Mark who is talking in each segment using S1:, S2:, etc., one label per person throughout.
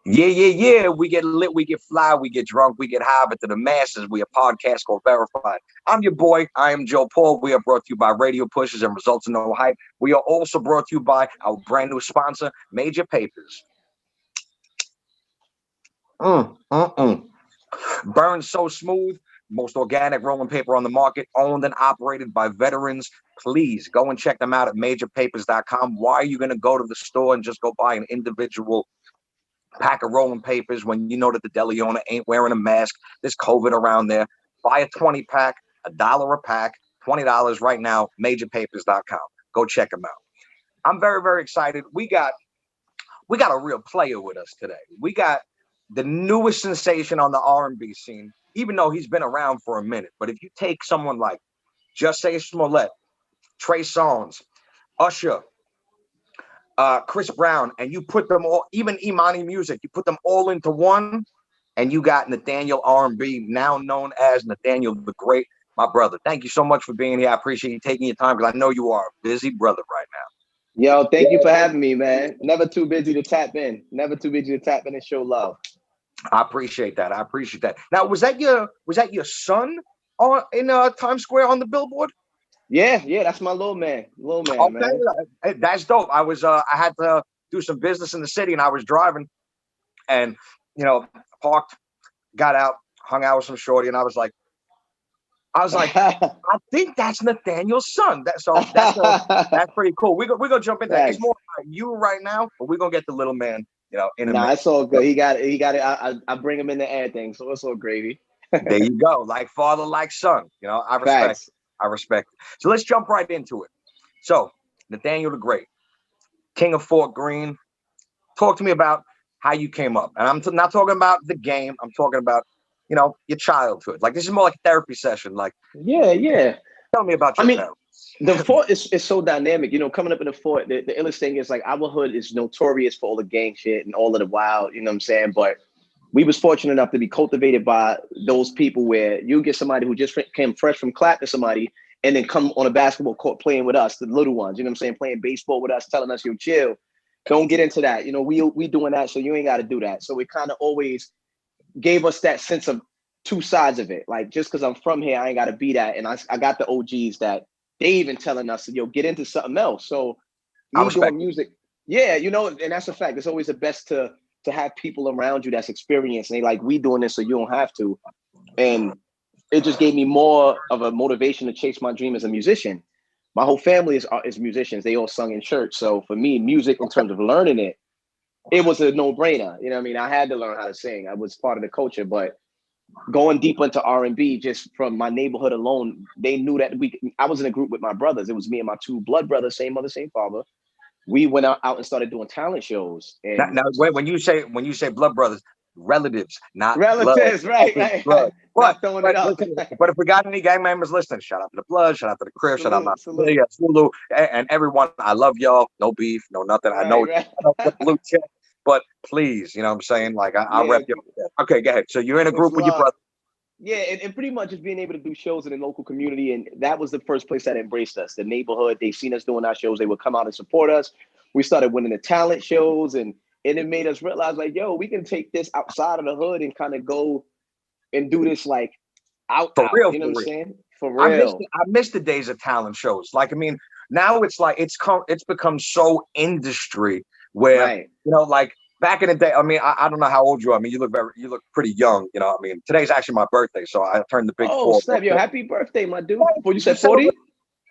S1: Yeah. We get lit, we get fly, we get drunk, we get high, but to the masses, we a podcast called Verified. I'm your boy. I am JopauL. We are brought to you by Radio Pushes and Results in No Hype. We are also brought to you by our brand new sponsor, Major Papers. Burns so smooth. Most organic rolling paper on the market, owned and operated by veterans. Please go and check them out at majorpapers.com. Why are you going to go to the store and just go buy an individual pack of rolling papers when you know that the deli owner ain't wearing a mask? There's COVID around there. Buy a 20 pack, $1 a pack, $20 right now, majorpapers.com. Go check them out. I'm very, very excited. We got a real player with us today. We got the newest sensation on the R&B scene, even though he's been around for a minute. But if you take someone like Jussie Smollett, Trey Songz, Usher, Chris Brown, and you put them all, even Imani Music, you put them all into one, and you got Nathaniel R&B, now known as Nathaniel the Great. My brother, thank you so much for being here. I appreciate you taking your time because I know you are a busy brother right now.
S2: Yo, thank you for having me, man. Never too busy to tap in. Never too busy to tap in and show love.
S1: I appreciate that. Now, was that your son in Times Square on the billboard?
S2: Yeah, that's my little man.
S1: Okay,
S2: man.
S1: That's dope. I had to do some business in the city, and I was driving, and parked, got out, hung out with some shorty, and I was like, I think that's Nathaniel's son. That's pretty cool. We're gonna jump into that. It's more like you right now, but we're gonna get the little man, in a minute.
S2: It's all good. He got it. I bring him in the air thing, so it's all gravy.
S1: There you go. Like father, like son. I respect it. So let's jump right into it. So Nathaniel the Great, King of Fort Greene. Talk to me about how you came up. And I'm not talking about the game. I'm talking about, your childhood. Like, this is more like a therapy session. Like,
S2: yeah.
S1: Tell me about your parents.
S2: The fort is so dynamic. Coming up in the fort, the illest thing is, like, our hood is notorious for all the gang shit and all of the wild, you know what I'm saying? But we was fortunate enough to be cultivated by those people where you get somebody who just came fresh from clapping somebody and then come on a basketball court playing with us, the little ones, you know what I'm saying? Playing baseball with us, telling us, yo, chill. Don't get into that. We doing that, so you ain't got to do that. So it kind of always gave us that sense of two sides of it. Like, just because I'm from here, I ain't got to be that. And I got the OGs that they even telling us, yo, get into something else. So me doing music, and that's a fact. It's always the best to have people around you that's experienced. And they like, we doing this so you don't have to. And it just gave me more of a motivation to chase my dream as a musician. My whole family is musicians. They all sung in church. So for me, music, in terms of learning it, it was a no-brainer. You know what I mean? I had to learn how to sing. I was part of the culture. But going deep into R&B, just from my neighborhood alone, they knew that I was in a group with my brothers. It was me and my two blood brothers, same mother, same father. We went out and started doing talent shows. And
S1: now wait, when you say blood brothers, relatives, not
S2: relatives,
S1: blood.
S2: Right.
S1: But if we got any gang members listening, shout out to the blood, shout out to the crib, shout out to Thru, and everyone. I love y'all. No beef, no nothing. I know the blue check, but please, you know what I'm saying? Like, I'll rep you. Okay, go ahead. So you're in a group with your brother.
S2: Yeah, and pretty much just being able to do shows in the local community. And that was the first place that embraced us, the neighborhood. They seen us doing our shows. They would come out and support us. We started winning the talent shows, and it made us realize, like, yo, we can take this outside of the hood and kind of go and do this, like, out.
S1: Real,
S2: you know what I'm saying? For real.
S1: I miss the days of talent shows. Like, I mean, now it's like it's become so industry where, like, back in the day, I mean, I don't know how old you are. I mean, you look pretty young. You know, I mean, today's actually my birthday, so I turned the big 4.
S2: Oh, snap! Yo, happy birthday, my dude! Before you said 40.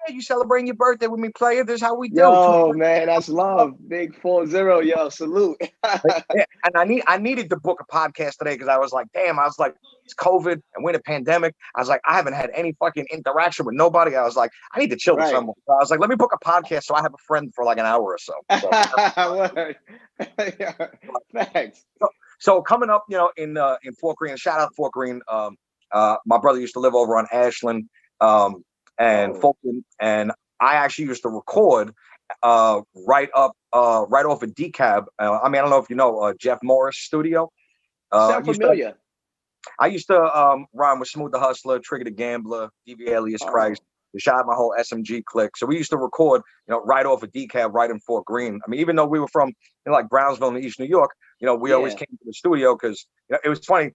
S1: Yeah, you celebrating your birthday with me, player. This is how we do.
S2: Yo, man, that's love. Big 40. Yo, salute.
S1: Yeah, and I needed to book a podcast today because I was like, damn. I was like, it's COVID and we're in a pandemic. I was like, I haven't had any fucking interaction with nobody. I was like, I need to chill with someone. So I was like, let me book a podcast so I have a friend for like an hour or so.
S2: Thanks.
S1: So coming up, in Fort Greene, shout out Fort Greene. My brother used to live over on Ashland, and Fulton, and I actually used to record right off of DeKalb. I mean, I don't know if you know Jeff Morris Studio.
S2: Sound familiar.
S1: I used to rhyme with Smooth the Hustler, Trigger the Gambler, DV Alias Christ. Shout out my whole SMG clique. So we used to record, right off a decaf right in Fort Greene. I mean, even though we were from like Brownsville in East New York, we always came to the studio because it was funny.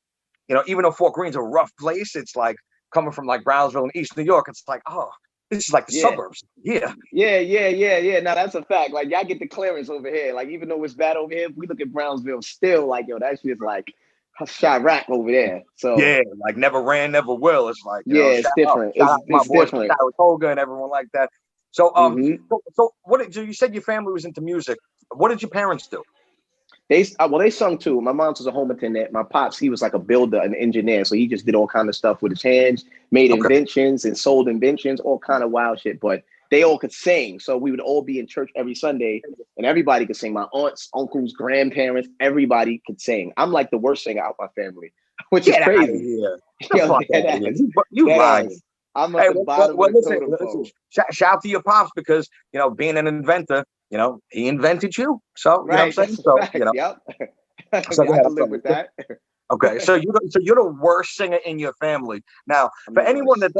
S1: Even though Fort Greene's a rough place, it's like coming from like Brownsville in East New York. It's like, oh, this is like the suburbs. Yeah.
S2: Now that's a fact. Like y'all get the clearance over here. Like even though it's bad over here, we look at Brownsville still like, yo, that shit's like Chirac over there. So
S1: yeah, like never ran, never will. It's like,
S2: it's different.
S1: Shout out to my boys,
S2: different.
S1: Toga and everyone like that. So so you said your family was into music. What did your parents do?
S2: They sung too. My mom was a home attendant. My pops, he was like a builder, an engineer. So he just did all kind of stuff with his hands, made inventions and sold inventions, all kind of wild shit. But they all could sing. So we would all be in church every Sunday and everybody could sing. My aunts, uncles, grandparents, everybody could sing. I'm like the worst singer out my family, which is crazy.
S1: You lying.
S2: I'm at the bottom of the totem pole.
S1: Shout out to your pops because, being an inventor, he invented you. So, you know what I'm saying? So,
S2: Yep.
S1: So
S2: I can live with that.
S1: Okay, so you're the worst singer in your family. Now, for anyone that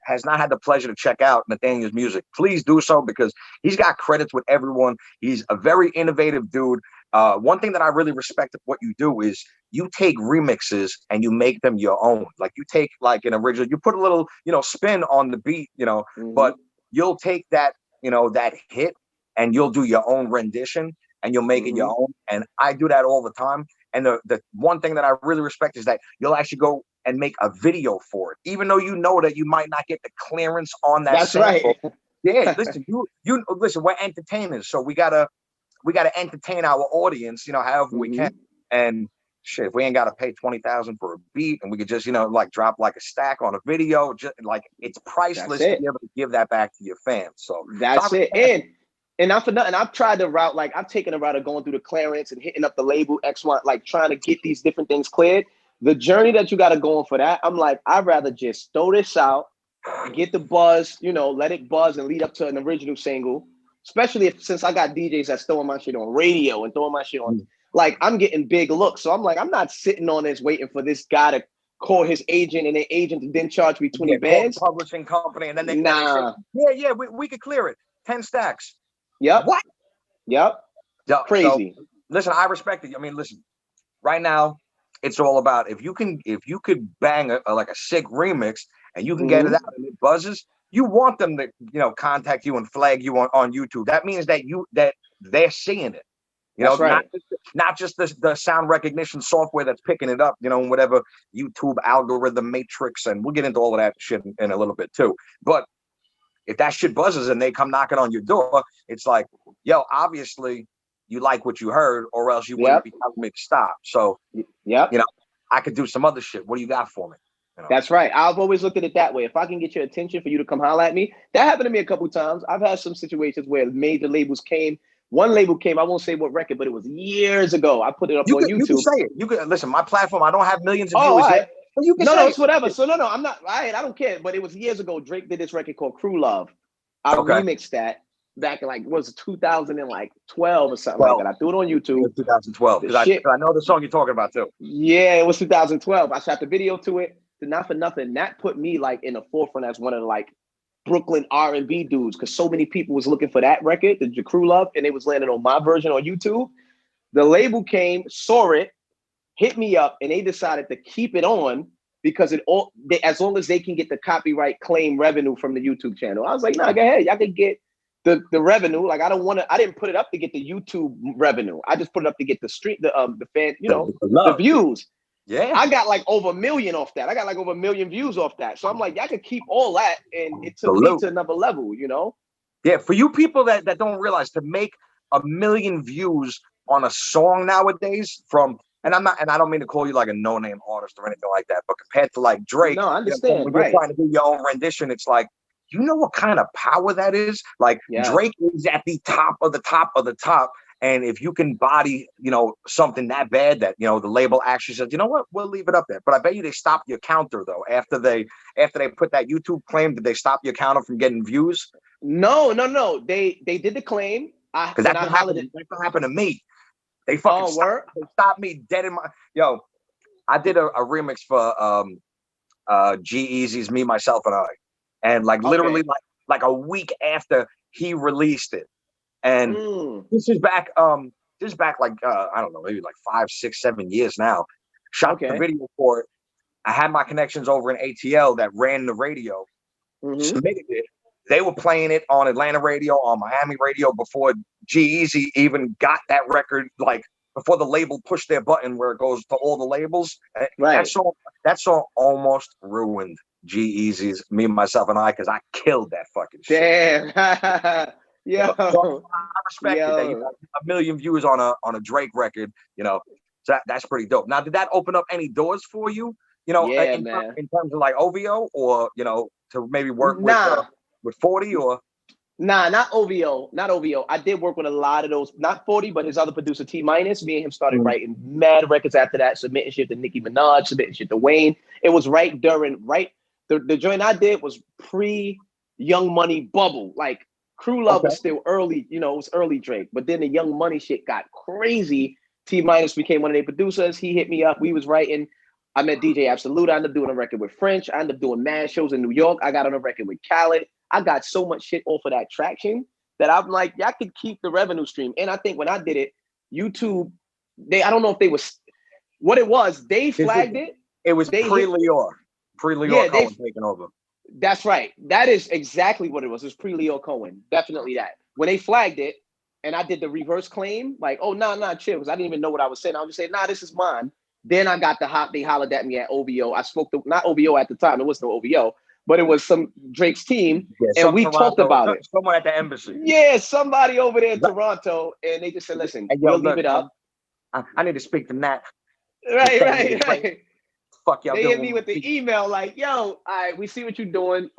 S1: has not had the pleasure to check out Nathaniel's music, please do so because he's got credits with everyone. He's a very innovative dude. One thing that I really respect of what you do is you take remixes and you make them your own. Like you take like an original, you put a little, spin on the beat, but you'll take that, that hit and you'll do your own rendition and you'll make it your own. And I do that all the time. And the one thing that I really respect is that you'll actually go and make a video for it, even though you know that you might not get the clearance on that.
S2: That's sample.
S1: Right. Yeah, listen, you listen. We're entertainers, so we gotta entertain our audience, however we can. And shit, if we ain't gotta pay $20,000 for a beat, and we could just, like drop like a stack on a video, just like it's priceless to be able to give that back to your fans. So
S2: that's it. And not for nothing, I've tried the route, like I've taken the route of going through the clearance and hitting up the label X1, like trying to get these different things cleared. The journey that you got to go on for that, I'm like, I'd rather just throw this out, get the buzz, let it buzz and lead up to an original single. Especially since I got DJs that's throwing my shit on radio and throwing my shit on, like I'm getting big looks. So I'm like, I'm not sitting on this waiting for this guy to call his agent and the agent to then charge me 20 bands.
S1: Publishing company, and then they say, we could clear it. 10 stacks.
S2: Yep.
S1: What?
S2: Yep. Crazy.
S1: So, listen, I respect it. I mean, listen, right now, it's all about if you could bang a sick remix and you can get it out and it buzzes, you want them to, contact you and flag you on YouTube. That means that they're seeing it.
S2: That's right.
S1: Not just the sound recognition software that's picking it up, whatever YouTube algorithm matrix, and we'll get into all of that shit in a little bit too. But if that shit buzzes and they come knocking on your door, it's like, yo, obviously you like what you heard, or else you wouldn't be telling me to stop. So, I could do some other shit. What do you got for me?
S2: That's right. I've always looked at it that way. If I can get your attention for you to come holler at me, that happened to me a couple of times. I've had some situations where major labels came. One label came, I won't say what record, but it was years ago. I put it up on YouTube.
S1: You can say it. You can listen. My platform, I don't have millions of viewers yet.
S2: You can it's whatever. So no, I'm not. I don't care. But it was years ago. Drake did this record called Crew Love. I remixed that back in like what was it 2012 or something like that. I threw it on YouTube.
S1: 2012. Because I know the song you're talking about too.
S2: Yeah, it was 2012. I shot the video to it. Not for nothing, that put me like in the forefront as one of the like Brooklyn R&B dudes, because so many people was looking for that record, the Crew Love, and it was landing on my version on YouTube. The label came, saw it, hit me up, and they decided to keep it on because as long as they can get the copyright claim revenue from the YouTube channel. I was like, nah, go ahead, y'all can get the revenue. Like I didn't put it up to get the YouTube revenue. I just put it up to get the fan, the views.
S1: Yeah,
S2: I got like over 1 million off that. I got like over 1 million views off that. So I'm like, y'all could keep all that, and it took me to another level,
S1: Yeah, for you people that don't realize, to make 1 million views on a song nowadays and I don't mean to call you like a no-name artist or anything like that, but compared to like Drake,
S2: no, I understand.
S1: When you're trying to do your own rendition, it's like, you know what kind of power that is? Like Drake is at the top of the top of the top. And if you can body, something that bad that, the label actually says, you know what, we'll leave it up there. But I bet you they stopped your counter though. After they put that YouTube claim, did they stop your counter from getting views?
S2: No. They did the claim.
S1: Because that's what happened to me. They fucking stopped me dead in my, I did a remix for G-Eazy's Me, Myself, and I. and like literally
S2: Okay.
S1: like a week after he released it. And this is back like I don't know, maybe like 5, 6, 7 years now. Shot the
S2: Okay.
S1: video for it. I had my connections over in ATL that ran the radio, submitted it. They were playing it on Atlanta radio, on Miami radio before G-Eazy even got that record, like before the label pushed their button where it goes to all the labels.
S2: Right.
S1: That song almost ruined G-Eazy's Me, Myself, and I, because I killed that fucking shit.
S2: Damn. Yo.
S1: So I respect it that you got 1 million views on a Drake record, you know. So that's pretty dope. Now, did that open up any doors for you, you know,
S2: Yeah,
S1: in
S2: man.
S1: terms of like OVO, or, you know, to maybe work with 40 or?
S2: Nah, not OVO. Not OVO. I did work with a lot of those, not 40, but his other producer, T Minus. Me and him started writing mad records after that, submitting shit to Nicki Minaj, submitting shit to Wayne. It was the joint I did was pre-Young Money bubble. Like, Crew Love was still early, you know, it was early Drake. But then the Young Money shit got crazy. T Minus became one of their producers. He hit me up. We was writing. I met DJ Absolute. I ended up doing a record with French. I ended up doing mad shows in New York. I got on a record with Khaled. I got so much shit off of that traction that I'm like, y'all could keep the revenue stream. And I think when I did it, YouTube, I don't know if they was, what it was, they flagged it.
S1: It was pre-Lyor. Pre-Lyor Cohen taking over.
S2: That's right. That is exactly what it was. It was pre-Lyor Cohen. Definitely that. When they flagged it, and I did the reverse claim, like, oh, nah, chill, because I didn't even know what I was saying. I was just saying, nah, this is mine. Then I got they hollered at me at OVO. I spoke to, not OVO at the time, it was no OVO, but it was some Drake's team, and we talked about it.
S1: Someone at the embassy.
S2: Yeah, somebody over there in Toronto, and they just said, listen, we'll leave it up.
S1: I need to speak to Nat.
S2: Right.
S1: Fuck y'all.
S2: They hit me with the email like, yo, all right, we see what you're doing.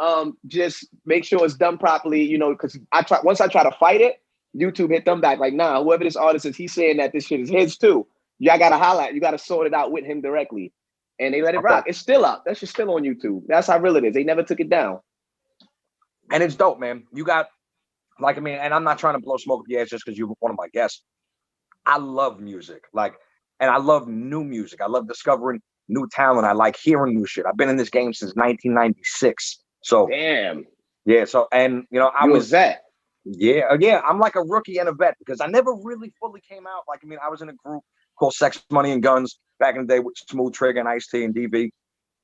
S2: Just make sure it's done properly, you know, because once I try to fight it, YouTube hit them back like, nah, whoever this artist is, he's saying that this shit is his too. Y'all gotta highlight, you gotta sort it out with him directly. And they let it rock. It's still up. That shit's still on YouTube. That's how real it is. They never took it down.
S1: And it's dope, man. You got, like, I mean, and I'm not trying to blow smoke up your ass just because you're one of my guests. I love music. Like, and I love new music. I love discovering new talent. I like hearing new shit. I've been in this game since 1996. So
S2: damn.
S1: Yeah. So, and you know,
S2: I was that.
S1: Yeah. I'm like a rookie and a vet because I never really fully came out. Like, I mean, I was in a group called Sex, Money, and Guns back in the day with Smooth Trigger and Ice-T and DV.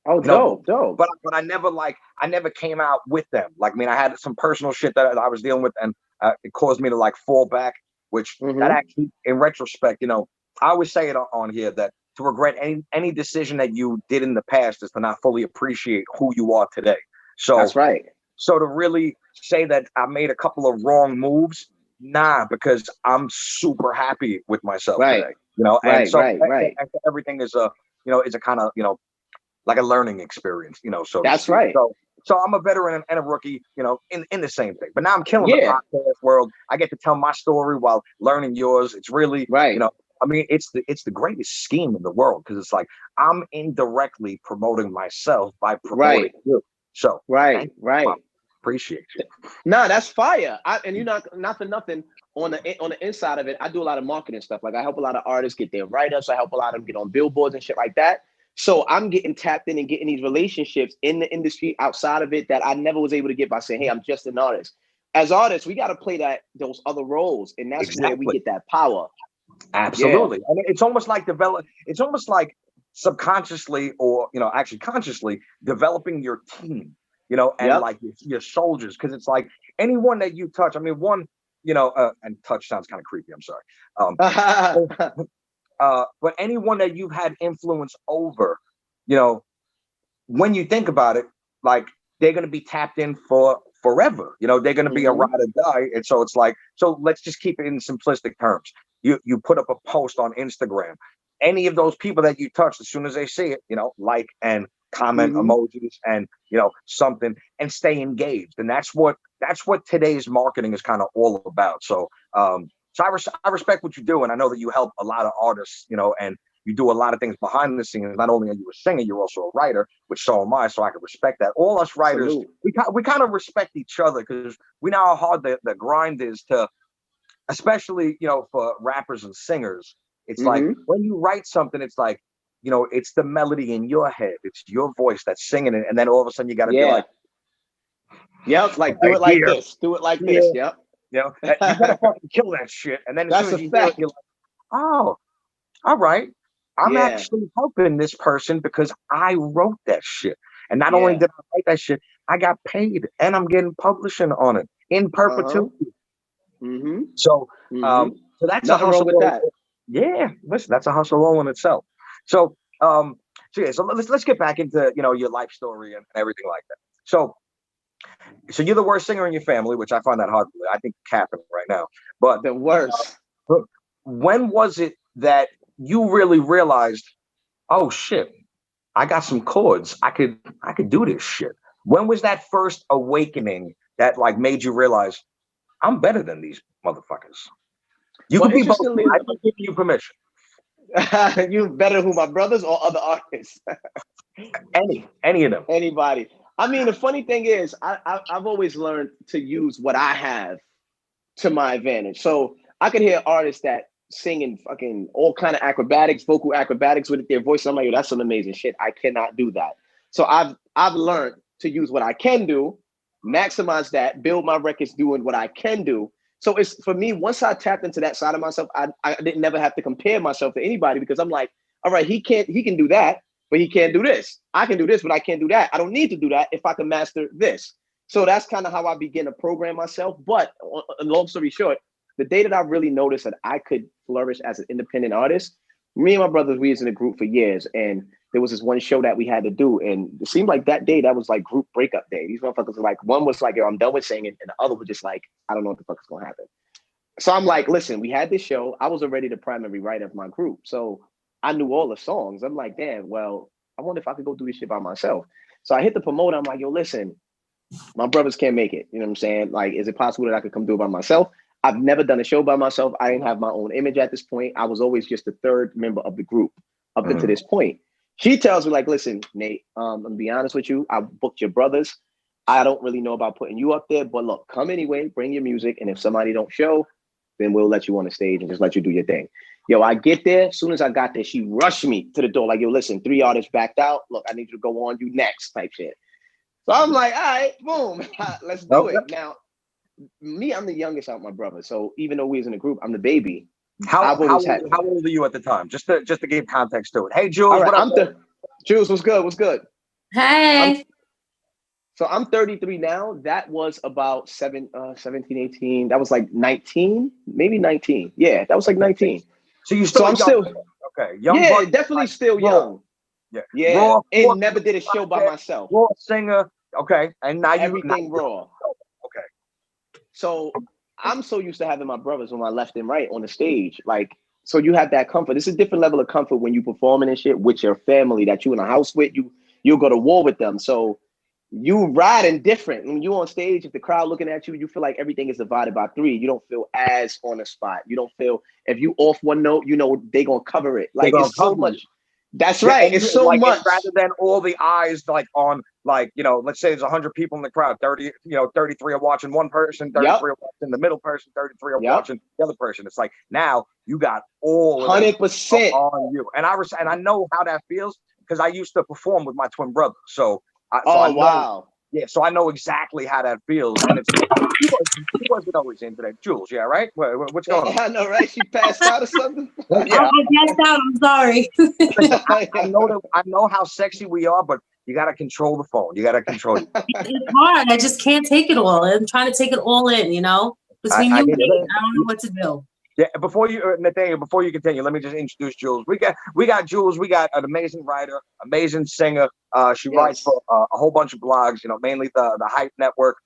S2: Oh, dope.
S1: But I never came out with them. Like, I mean, I had some personal shit that I was dealing with, and it caused me to like fall back. Which that actually, in retrospect, you know, I always say it on here that to regret any decision that you did in the past is to not fully appreciate who you are today. So
S2: that's right.
S1: So to really say that I made a couple of wrong moves, because I'm super happy with myself today. You know, and so everything is is a kind of, like a learning experience, so
S2: that's right.
S1: So I'm a veteran and a rookie, in the same thing. But now I'm killing the podcast world. I get to tell my story while learning yours. It's really, I mean, it's the greatest scheme in the world because it's like I'm indirectly promoting myself by promoting you. So
S2: right.
S1: Appreciate you.
S2: Nah, that's fire. And you're not for nothing. On the inside of it, I do a lot of marketing stuff. Like I help a lot of artists get their write-ups. I help a lot of them get on billboards and shit like that. So I'm getting tapped in and getting these relationships in the industry outside of it that I never was able to get by saying, hey, I'm just an artist. As artists, we got to play those other roles. And that's where we get that power.
S1: Absolutely. Yeah. And it's almost like it's almost like subconsciously or, actually consciously developing your team, and like your soldiers. Cause it's like anyone that you touch, I mean, and touch sounds kind of creepy. I'm sorry. But anyone that you've had influence over, when you think about it, like they're going to be tapped in for forever. They're going to be a ride or die. And so it's like, so let's just keep it in simplistic terms. You put up a post on Instagram, any of those people that you touch, as soon as they see it, like and comment emojis and, something and stay engaged. And that's what today's marketing is kind of all about. So, So I respect what you do, and I know that you help a lot of artists, and you do a lot of things behind the scenes. Not only are you a singer, you're also a writer, which so am I. So I can respect that. All us writers, we kind of respect each other because we know how hard the grind is to, especially for rappers and singers. It's like when you write something, it's like it's the melody in your head, it's your voice that's singing it, and then all of a sudden you got to be like,
S2: Yep, like do it like this. Do it like this. Yep.
S1: You know, you better fucking kill that shit. And then as soon as you hear it, you're like, oh, all right. I'm actually helping this person because I wrote that shit. And not only did I write that shit, I got paid and I'm getting publishing on it in perpetuity. So, so that's a hustle.
S2: With that.
S1: Yeah, listen, that's a hustle all in itself. So, so let's get back into your life story and everything like that. So you're the worst singer in your family, which I find that hard. I think capping right now, but
S2: the worst.
S1: When was it that you really realized, oh shit, I got some chords. I could do this shit. When was that first awakening that like made you realize I'm better than these motherfuckers? You can be both. I'm giving you permission.
S2: You better who, my brothers or other artists?
S1: Any of them.
S2: Anybody. I mean, the funny thing is, I've always learned to use what I have to my advantage. So I could hear artists that singing fucking all kind of acrobatics, vocal acrobatics with their voice. I'm like, yo, that's some amazing shit. I cannot do that. So I've learned to use what I can do, maximize that, build my records doing what I can do. So it's for me, once I tapped into that side of myself, I didn't never have to compare myself to anybody because I'm like, all right, he can do that, but he can't do this. I can do this, but I can't do that. I don't need to do that if I can master this. So that's kind of how I begin to program myself. But long story short, the day that I really noticed that I could flourish as an independent artist, me and my brothers, we was in a group for years. And there was this one show that we had to do. And it seemed like that day, that was like group breakup day. These motherfuckers were like, one was like, yo, I'm done with singing. And the other was just like, I don't know what the fuck is going to happen. So I'm like, listen, we had this show. I was already the primary writer of my group. So I knew all the songs. I'm like, damn, well, I wonder if I could go do this shit by myself. So I hit the promoter. I'm like, yo, listen, my brothers can't make it. You know what I'm saying? Like, is it possible that I could come do it by myself? I've never done a show by myself. I didn't have my own image at this point. I was always just the third member of the group up until this point. She tells me like, listen, Nate, I'm gonna be honest with you. I booked your brothers. I don't really know about putting you up there, but look, come anyway, bring your music. And if somebody don't show, then we'll let you on the stage and just let you do your thing. Yo, I get there. As soon as I got there, she rushed me to the door. Like, yo, listen, 3 artists backed out. Look, I need you to go on, you next type shit. So I'm like, all right, boom, let's do it. Now, me, I'm the youngest out of my brother. So even though we was in a group, I'm the baby.
S1: How old are you at the time? Just to give context to it. Hey, Julz,
S2: right,
S1: what up?
S2: Julz, what's good? What's good?
S3: Hey.
S2: I'm 33 now. That was about 17, 18. That was like 19, maybe 19. Yeah, that was like 19.
S1: So you still?
S2: So I'm still
S1: okay. Young,
S2: yeah,
S1: buck,
S2: definitely
S1: like,
S2: still
S1: raw.
S2: young. Yeah,
S1: raw,
S2: and never did a show by myself.
S1: Raw singer. Okay, and now
S2: everything raw.
S1: Okay.
S2: So I'm so used to having my brothers on my left and right on the stage. Like, so you have that comfort. This is a different level of comfort when you performing and shit with your family that you in a house with. You'll go to war with them. So you riding different. When you on stage, if the crowd looking at you, you feel like everything is divided by 3. You don't feel as on the spot. You don't feel, if you off one note, you know they gonna cover it. Like, it's so much. That's right. It's so
S1: like,
S2: much.
S1: Rather than all the eyes like on, like, let's say there's 100 people in the crowd, 33 are watching one person, 33 are watching the middle person, 33 are watching the other person. It's like, now you got all
S2: 100%
S1: on you. And I know how that feels because I used to perform with my twin brother. So I know,
S2: wow.
S1: Yeah, so I know exactly how that feels. And it's he wasn't always into that. Julz, yeah, right? What's going on?
S2: I know, right? She passed out or something.
S3: Yeah, I passed out. I'm sorry.
S1: I know how sexy we are, but you got to control the phone. You got to control it.
S3: It's hard. I just can't take it all. I'm trying to take it all in, Between you and me, I don't know what to do.
S1: Yeah, before you, Nathaniel, before you continue, let me just introduce Julz. We got Julz. We got an amazing writer, amazing singer. She writes for a whole bunch of blogs, mainly the Hype Network.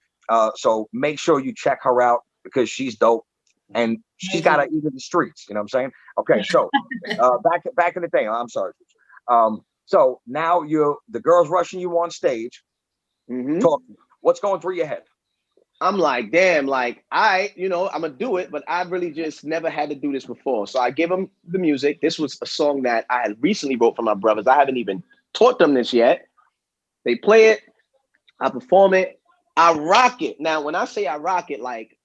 S1: So make sure you check her out because she's dope and she's got to eat in the streets. You know what I'm saying? Okay, so back in the thing. I'm sorry. So now the girls rushing you on stage. Talk. What's going through your head?
S2: I'm like, damn, like, I'm gonna do it, but I really just never had to do this before. So I give them the music. This was a song that I had recently wrote for my brothers. I haven't even taught them this yet. They play it, I perform it, I rock it. Now, when I say I rock it, like,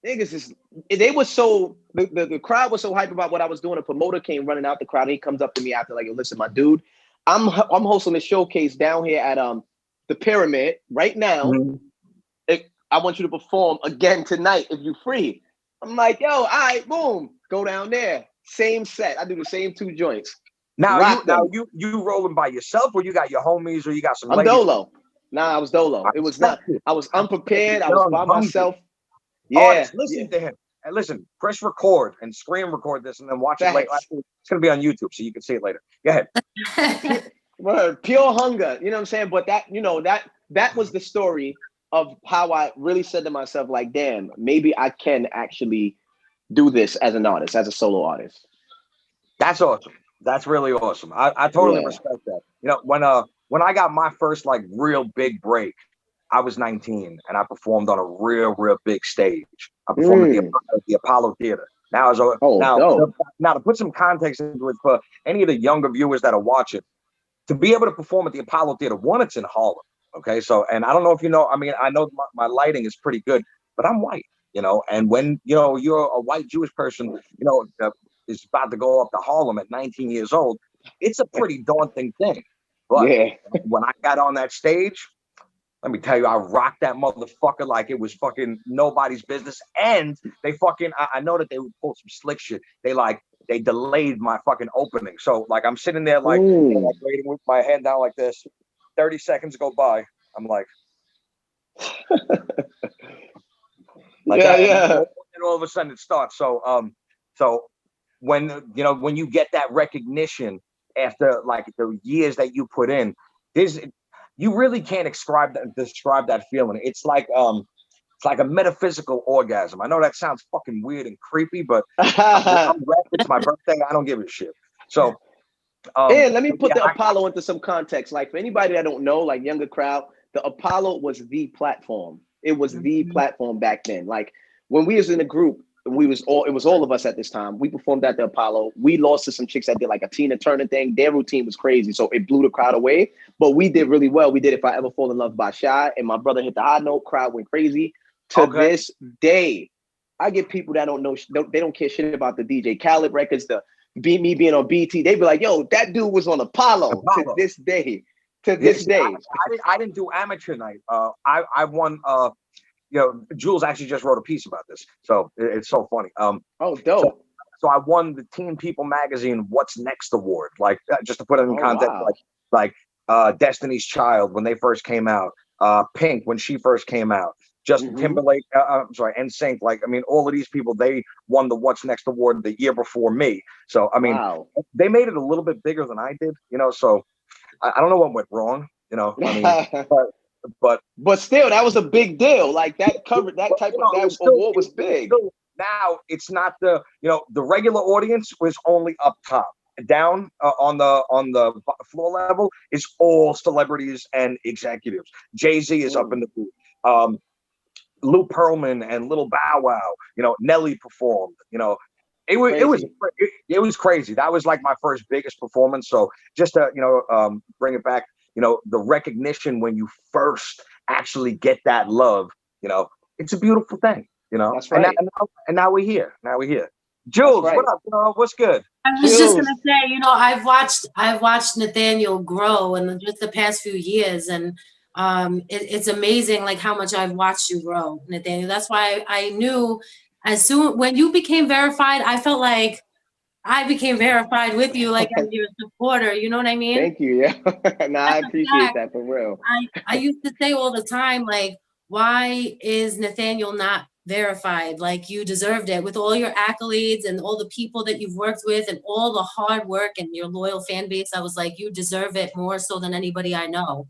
S2: niggas they were so, the crowd was so hyped about what I was doing. A promoter came running out the crowd and he comes up to me after, like, listen, my dude, I'm hosting a showcase down here at the Pyramid right now. I want you to perform again tonight if you free. I'm like, yo, all right, boom, go down there. Same set. I do the same 2 joints.
S1: Now
S2: Rock them.
S1: you rolling by yourself, or you got your homies, or you got some
S2: I'm
S1: ladies?
S2: dolo. Nah, I was dolo. It was not. I was unprepared. I was by myself. Yeah.
S1: Artists, listen to him. And listen, press record and screen record this, and then watch it later. It's gonna be on YouTube, so you can see it later. Go ahead.
S2: Pure hunger. You know what I'm saying? But that, you know, that was the story of how I really said to myself, like, damn, maybe I can actually do this as an artist, as a solo artist.
S1: That's awesome. That's really awesome. I totally respect that. You know, when I got my first like real big break, I was 19 and I performed on a real big stage. I performed at the Apollo Theater. Now, now to put some context into it for any of the younger viewers that are watching, to be able to perform at the Apollo Theater, one, it's in Harlem. Okay, so, and I don't know if you know, I mean, I know my lighting is pretty good, but I'm white, you know, and when, you know, you're a white Jewish person, you know, is about to go up to Harlem at 19 years old, it's a pretty daunting thing. But when I got on that stage, let me tell you, I rocked that motherfucker like it was fucking nobody's business. And they fucking, I know that they would pull some slick shit. They delayed my fucking opening. So like, I'm sitting there like, waiting with my hand down like this. 30 seconds go by. I'm like, and all of a sudden it starts. So, so when, you know, when you get that recognition after like the years that you put in, you really can't describe that feeling. It's like a metaphysical orgasm. I know that sounds fucking weird and creepy, but it's my birthday. I don't give a shit. So,
S2: let me put the Apollo into some context. Like for anybody that don't know, like younger crowd, the Apollo was the platform. It was the platform back then. Like when we was in a group, it was all of us at this time. We performed at the Apollo. We lost to some chicks that did like a Tina Turner thing. Their routine was crazy, so it blew the crowd away. But we did really well. We did If I Ever Fall in Love by Shy, and my brother hit the high note. Crowd went crazy. To this day, I get people that don't know. They don't care shit about the DJ Khaled records. Me being on BT, they be like, "Yo, that dude was on Apollo." To this day. To this day,
S1: I didn't do amateur night. I won. You know, Julz actually just wrote a piece about this, so it's so funny.
S2: Oh, dope.
S1: So I won the Teen People magazine What's Next award. Like just to put it in context, like Destiny's Child when they first came out, Pink when she first came out, Justin Timberlake, I'm sorry, NSYNC. Like I mean, all of these people, they won the What's Next award the year before me. So I mean, they made it a little bit bigger than I did. You know, so I don't know what went wrong. You know, I mean, but still, that was a big deal. Like that covered that type of that award was big. Now it's not the, you know, the regular audience was only up top. Down on the floor level is all celebrities and executives. Jay-Z is up in the booth. Lou Pearlman and Little Bow Wow. You know, Nelly performed. You know, it was crazy. That was like my first biggest performance. So just to, you know, bring it back. You know, the recognition when you first actually get that love, you know, it's a beautiful thing, you know. That's right. And now we're here. Julz, what up? You know, what's good?
S3: I was just gonna say, you know, I've watched Nathaniel grow in just the past few years, and it's amazing like how much I've watched you grow, Nathaniel. That's why I knew as soon when you became verified, I felt like I became verified with you, like as your supporter. You know what I mean?
S2: Thank you. Yeah. I appreciate that for real.
S3: I used to say all the time, like, why is Nathaniel not verified? Like, you deserved it with all your accolades and all the people that you've worked with and all the hard work and your loyal fan base. I was like, you deserve it more so than anybody I know.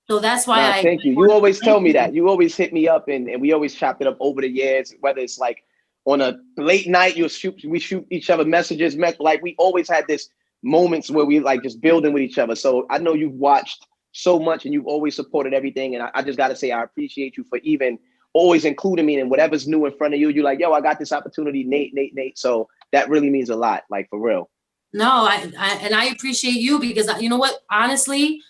S3: So that's why
S2: thank you. You always tell me that. You always hit me up and we always chopped it up over the years, whether it's like on a late night, we shoot each other messages. Like we always had this moments where we like just building with each other. So I know you've watched so much and you've always supported everything. And I just got to say, I appreciate you for even always including me in whatever's new in front of you. You're like, yo, I got this opportunity, Nate. So that really means a lot, like for real.
S3: No, I appreciate you because you know what, honestly,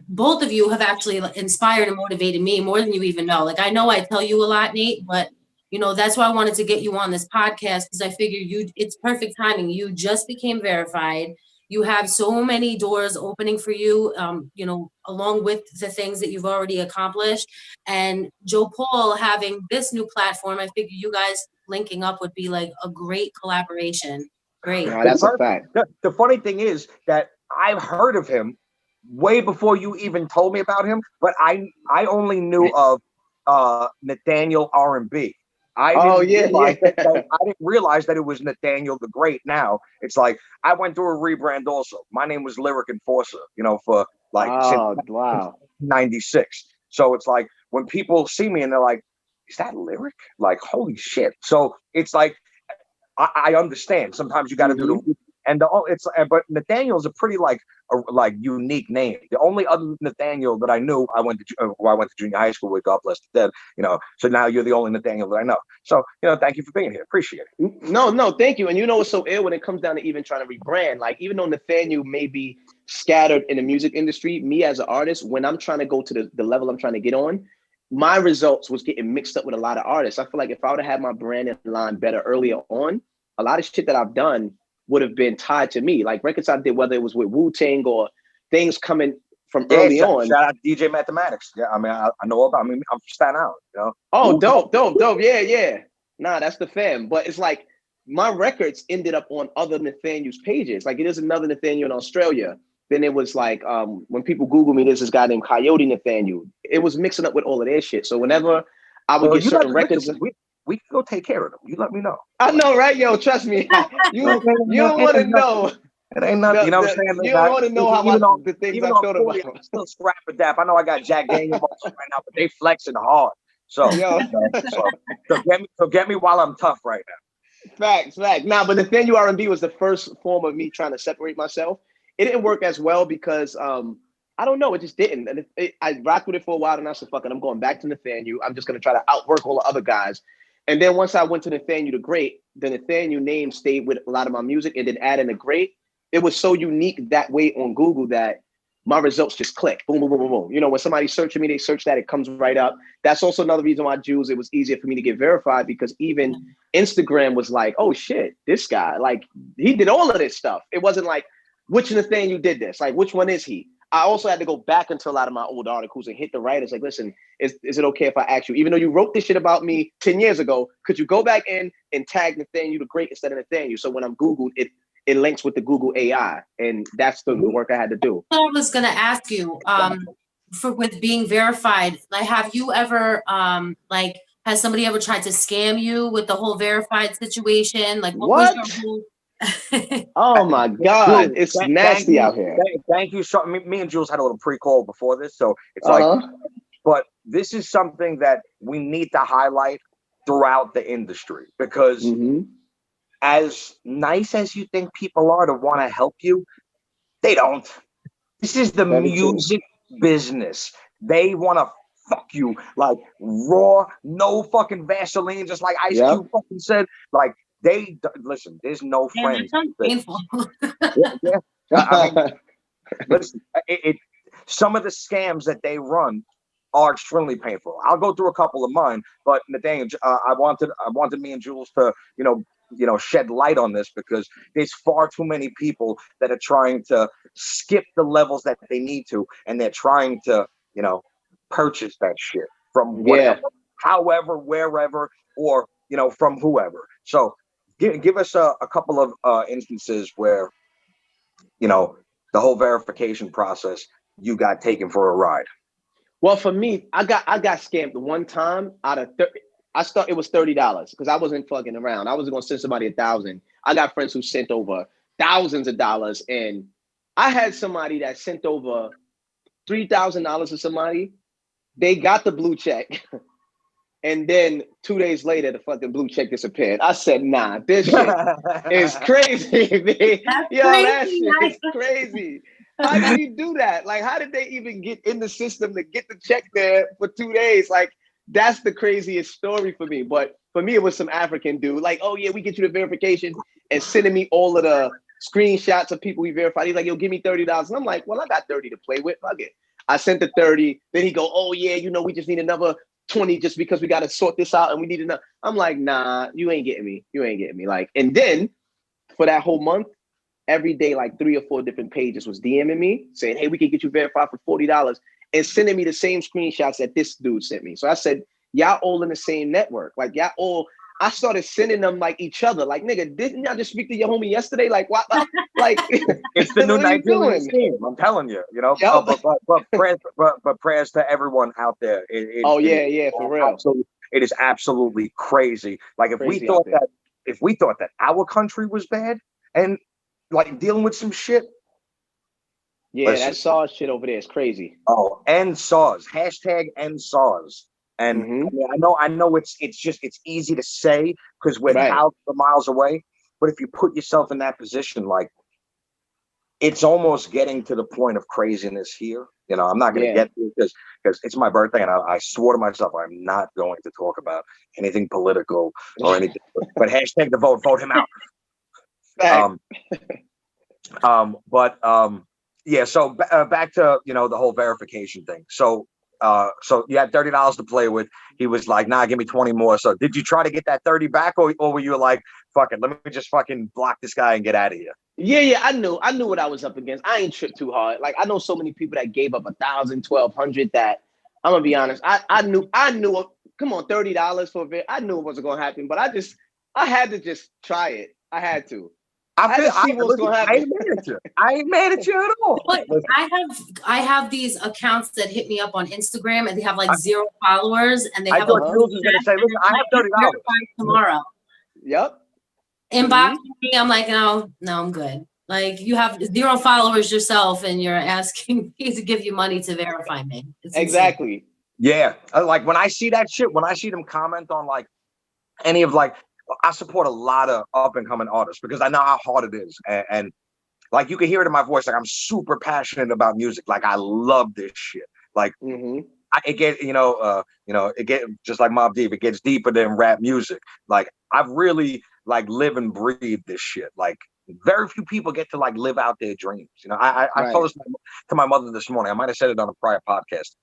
S3: both of you have actually inspired and motivated me more than you even know. Like, I know I tell you a lot, Nate, but you know, that's why I wanted to get you on this podcast because I figured it's perfect timing. You just became verified. you have so many doors opening for you, you know, along with the things that you've already accomplished. And JopauL having this new platform, I figure you guys linking up would be like a great collaboration. Great.
S2: No, that's a fact.
S1: The funny thing is that I've heard of him way before you even told me about him, but I only knew of Nathaniel R&B. I didn't realize that it was Nathaniel the Great. Now it's like I went through a rebrand also. My name was Lyric Enforcer, you know, for like since
S2: wow.
S1: 96. So it's like when people see me and they're like, is that Lyric? Like, holy shit. So it's like I understand. Sometimes you got to do the but Nathaniel's a pretty like unique name. The only other Nathaniel that I knew, I went to junior high school with, God bless the dead. You know, so now you're the only Nathaniel that I know. So you know, thank you for being here. Appreciate it.
S2: No, thank you. And you know what's so ill when it comes down to even trying to rebrand? Like, even though Nathaniel may be scattered in the music industry, me as an artist, when I'm trying to go to the level I'm trying to get on, my results was getting mixed up with a lot of artists. I feel like if I would have had my brand in line better earlier on, a lot of shit that I've done would have been tied to me. Like records I did, whether it was with Wu-Tang or things coming from early on.
S1: Shout out DJ Mathematics. Yeah, I mean, I know about. I mean, I'm from Staten Island. You know.
S2: Oh, dope. Yeah. Nah, that's the fam. But it's like my records ended up on other Nathaniel's pages. Like it is another Nathaniel in Australia. Then it was like when people Google me, there's this guy named Coyote Nathaniel. It was mixing up with all of their shit. So whenever I would get certain records,
S1: we can go take care of them. You let me know.
S2: I know, right? Yo, trust me. You don't want to know.
S1: It ain't nothing. You know what I'm saying?
S2: You don't want to know how the things I thought about.
S1: I'm still scrap a dap. I know I got Jack Daniel right now, but they flexing hard. So, so get me while I'm tough right now.
S2: Facts. Nah, but Nathaniel R&B was the first form of me trying to separate myself. It didn't work as well because I don't know, it just didn't. And I rocked with it for a while, and I said, "Fuck it, I'm going back to Nathaniel. I'm just gonna try to outwork all the other guys." And then once I went to Nathaniel the Great, the Nathaniel name stayed with a lot of my music, and then adding the Great, it was so unique that way on Google that my results just click. Boom, boom, boom, boom, boom. You know, when somebody's searching me, they search that, it comes right up. That's also another reason why Julz, it was easier for me to get verified, because even Instagram was like, oh shit, this guy, like he did all of this stuff. It wasn't like, which Nathaniel did this? Like, which one is he? I also had to go back into a lot of my old articles and hit the writers like, listen, is it okay if I ask you, even though you wrote this shit about me 10 years ago, could you go back in and tag Nathaniel the Great instead of Nathaniel? So when I'm Googled, it links with the Google AI, and that's the work I had to do.
S3: I was gonna ask you, with being verified, like, have you ever, like, has somebody ever tried to scam you with the whole verified situation? Like, what? Was your whole...
S2: Oh my God, it's nasty out here.
S1: Thank you. So me and Julz had a little pre-call before this, so it's like, but this is something that we need to highlight throughout the industry, because as nice as you think people are to want to help you, they don't. This is the music business. They want to fuck you like raw, no fucking Vaseline, just like Ice Cube fucking said. Like, they listen, there's no friends.
S3: Painful.
S1: I mean, listen, some of the scams that they run are extremely painful. I'll go through a couple of mine, but Nathaniel, I wanted me and Julz to, you know, shed light on this, because there's far too many people that are trying to skip the levels that they need to, and they're trying to, you know, purchase that shit from whatever, however, wherever, or, you know, from whoever. So give us a couple of instances where, you know, the whole verification process, you got taken for a ride.
S2: Well, for me, I got scammed one time out of it was $30 because I wasn't fucking around. I wasn't gonna send somebody $1,000. I got friends who sent over thousands of dollars, and I had somebody that sent over $3,000 to somebody. They got the blue check, and then 2 days later, the fucking blue check disappeared. I said, nah, this shit is crazy. That shit is crazy. How did you do that? Like, how did they even get in the system to get the check there for 2 days? Like, that's the craziest story for me. But for me, it was some African dude. Like, oh yeah, we get you the verification, and sending me all of the screenshots of people we verified. He's like, yo, give me $30. And I'm like, well, I got 30 to play with. Fuck it. I sent the 30. Then he go, oh yeah, you know, we just need another 20 just because we got to sort this out and we need enough. I'm like, nah, you ain't getting me. You ain't getting me. Like, and then for that whole month, every day, like 3 or 4 different pages was DMing me saying, hey, we can get you verified for $40 and sending me the same screenshots that this dude sent me. So I said, y'all all in the same network. Like y'all all, I started sending them like each other. Like, nigga, didn't y'all just speak to your homie yesterday? Like, what? Like,
S1: it's the new Nigerian scheme. I'm telling you, you know.
S2: Yep.
S1: But prayers to everyone out there.
S2: For real.
S1: It is absolutely crazy. Like if we thought that our country was bad and like dealing with some shit.
S2: Yeah, that SARS shit over there is crazy.
S1: Oh, end SARS. Hashtag end SARS. And I mean, I know it's easy to say because we're thousands of miles away. But if you put yourself in that position, like it's almost getting to the point of craziness here. You know, I'm not going to get to it because it's my birthday and I swore to myself I'm not going to talk about anything political or anything. But hashtag the vote him out. Yeah. So back to the whole verification thing. So you had $30 to play with. He was like, nah, give me 20 more. So did you try to get that 30 back or were you like, fuck it, let me just fucking block this guy and get out of here?
S2: Yeah, I knew what I was up against. I ain't tripped too hard. Like I know so many people that gave up $1,000, $1,200 that I'm gonna be honest. I knew come on, $30 for a bit. I knew it wasn't gonna happen, but I had to just try it. I had to. I had to see what was gonna happen.
S1: I ain't mad at you at all.
S3: But I have these accounts that hit me up on Instagram and they have like 0 followers and they have
S1: Julz was gonna say, listen, I have $30
S3: tomorrow.
S2: Yep.
S3: Inbox me. I'm like, no, I'm good. Like you have 0 followers yourself and you're asking me to give you money to verify me. It's
S2: exactly.
S3: Insane.
S1: Yeah. Like when I see that shit, when I see them comment on like any of like, I support a lot of up and coming artists because I know how hard it is. And like, you can hear it in my voice. Like I'm super passionate about music. Like I love this shit. Like it gets, it gets just like Mobb Deep. It gets deeper than rap music. Like I've really like live and breathe this shit. Like very few people get to like live out their dreams. You know, I told this to my mother this morning. I might have said it on a prior podcast.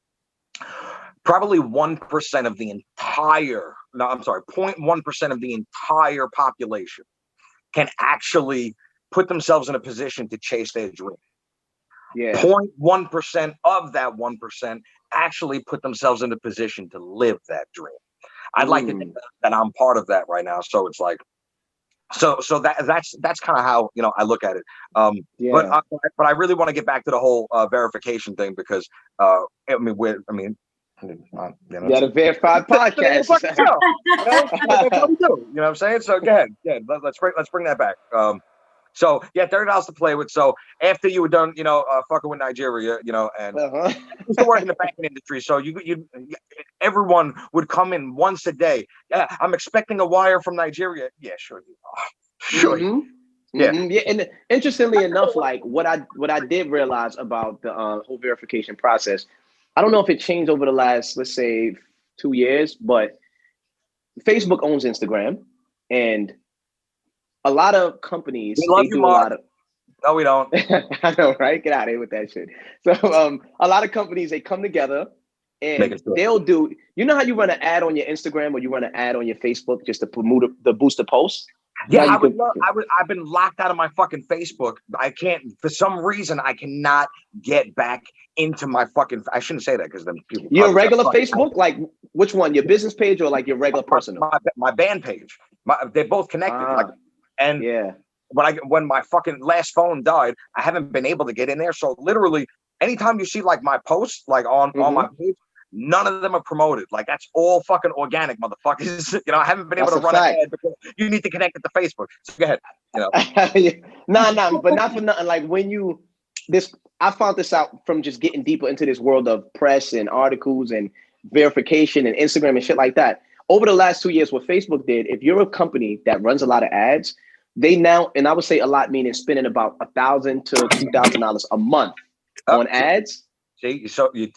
S1: Probably 1% of the entire, 0.1% of the entire population can actually put themselves in a position to chase their dream.
S2: Yeah.
S1: 0.1% of that 1% actually put themselves in a position to live that dream. I'd like to think that I'm part of that right now. So it's like, so that's kind of how I look at it. But I really want to get back to the whole verification thing because
S2: the verified podcast.
S1: That's what we do. You know what I'm saying? So go ahead. Yeah, let's bring that back. So yeah, $30 to play with. So after you were done, fucking with Nigeria, and I used to work in the banking industry. So you everyone would come in once a day. Yeah, I'm expecting a wire from Nigeria. Yeah, sure you are. Sure.
S2: Yeah, and interestingly enough, like what I did realize about the whole verification process, I don't know if it changed over the last, let's say, 2 years, but Facebook owns Instagram, and a lot of companies they do a lot of.
S1: No, we don't.
S2: I know, right? Get out of here with that shit. So, a lot of companies they come together and they'll do. You know how you run an ad on your Instagram or you run an ad on your Facebook just to promote the booster post.
S1: Yeah, I've been locked out of my fucking Facebook. I can't, for some reason, I cannot get back into my fucking. I shouldn't say that because then people.
S2: Your regular Facebook, like which one? Your business page or like your regular personal?
S1: My band page. They're both connected. When my fucking last phone died, I haven't been able to get in there. So literally, anytime you see like my posts, like on my page. None of them are promoted. Like that's all fucking organic, motherfuckers. I haven't been able to run an ad because you need to connect it to Facebook. So go ahead.
S2: Nah, but not for nothing. Like I found this out from just getting deeper into this world of press and articles and verification and Instagram and shit like that. Over the last 2 years, what Facebook did, if you're a company that runs a lot of ads, they now, and I would say a lot meaning spending about $1,000 to $2,000 a month on ads.
S1: See,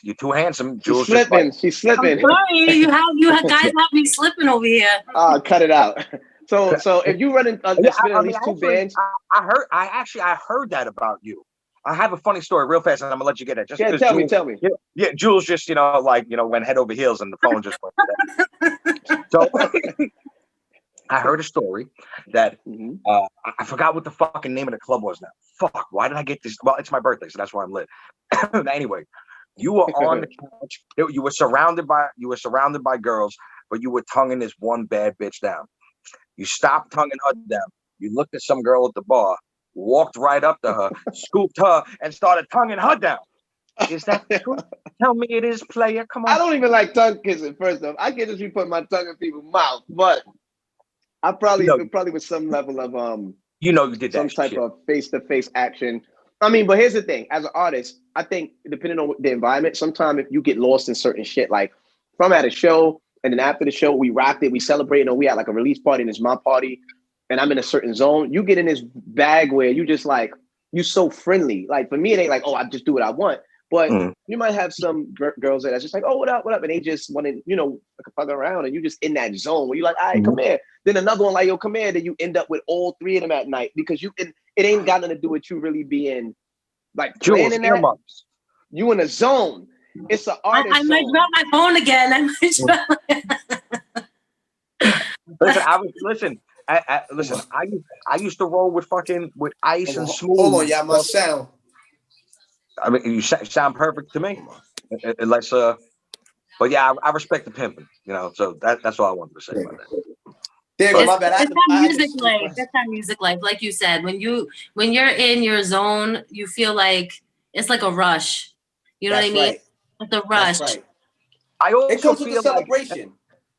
S1: you're too handsome. Julz
S2: She's slipping.
S3: I'm sorry, you guys have me slipping over here.
S2: Cut it out. So if you run at least 2 bands,
S1: I heard that about you. I have a funny story, real fast, and I'm gonna let you get it. Just
S2: tell me.
S1: Yeah, Julz just went head over heels, and the phone just went. So I heard a story that
S2: Mhm.
S1: I forgot what the fucking name of the club was now. Fuck, why did I get this? Well, it's my birthday, so that's why I'm lit. Anyway, you were on the couch. You were surrounded by girls, but you were tonguing this one bad bitch down. You stopped tonguing her down. You looked at some girl at the bar, walked right up to her, scooped her, and started tonguing her down. Is that the truth? Tell me it is, player. Come
S2: I
S1: on.
S2: don't even like tongue kissing. First off, I can just be putting my tongue in people's mouth, but I probably
S1: You
S2: probably with some level of
S1: you know you did
S2: some
S1: that
S2: type
S1: shit.
S2: of face-to-face action. I mean, but here's the thing: as an artist, I think depending on the environment, sometimes if you get lost in certain shit, like if I'm at a show and then after the show we rocked it, we celebrated, or we had like a release party and it's my party, and I'm in a certain zone, you get in this bag where you just like you so friendly. Like for me, it ain't like, oh, I just do what I want. But you might have some girls that's just like, oh, what up, and they just want to, like fuck around, and you just in that zone where you're like, all right, come here. Then another one like, yo, come here. Then you end up with all three of them at night because it ain't got nothing to do with you really being like planning that.
S1: Earmuffs.
S2: You in a zone. It's an artist
S3: I might
S2: zone.
S3: drop my phone again. I might
S1: Listen, I used to roll with ice and smooth.
S4: Hold on, y'all, my sound.
S1: I mean, you sound perfect to me. Unless, but yeah, I respect the pimping, so that's all I wanted to say about that.
S4: There, my bad.
S3: It's not music life. That's not music life. Like you said, when you're in your zone, you feel like it's like a rush. You know what I mean?
S4: Right.
S3: It's a rush.
S4: That's right.
S1: I also
S4: it comes with
S1: feel
S4: a celebration.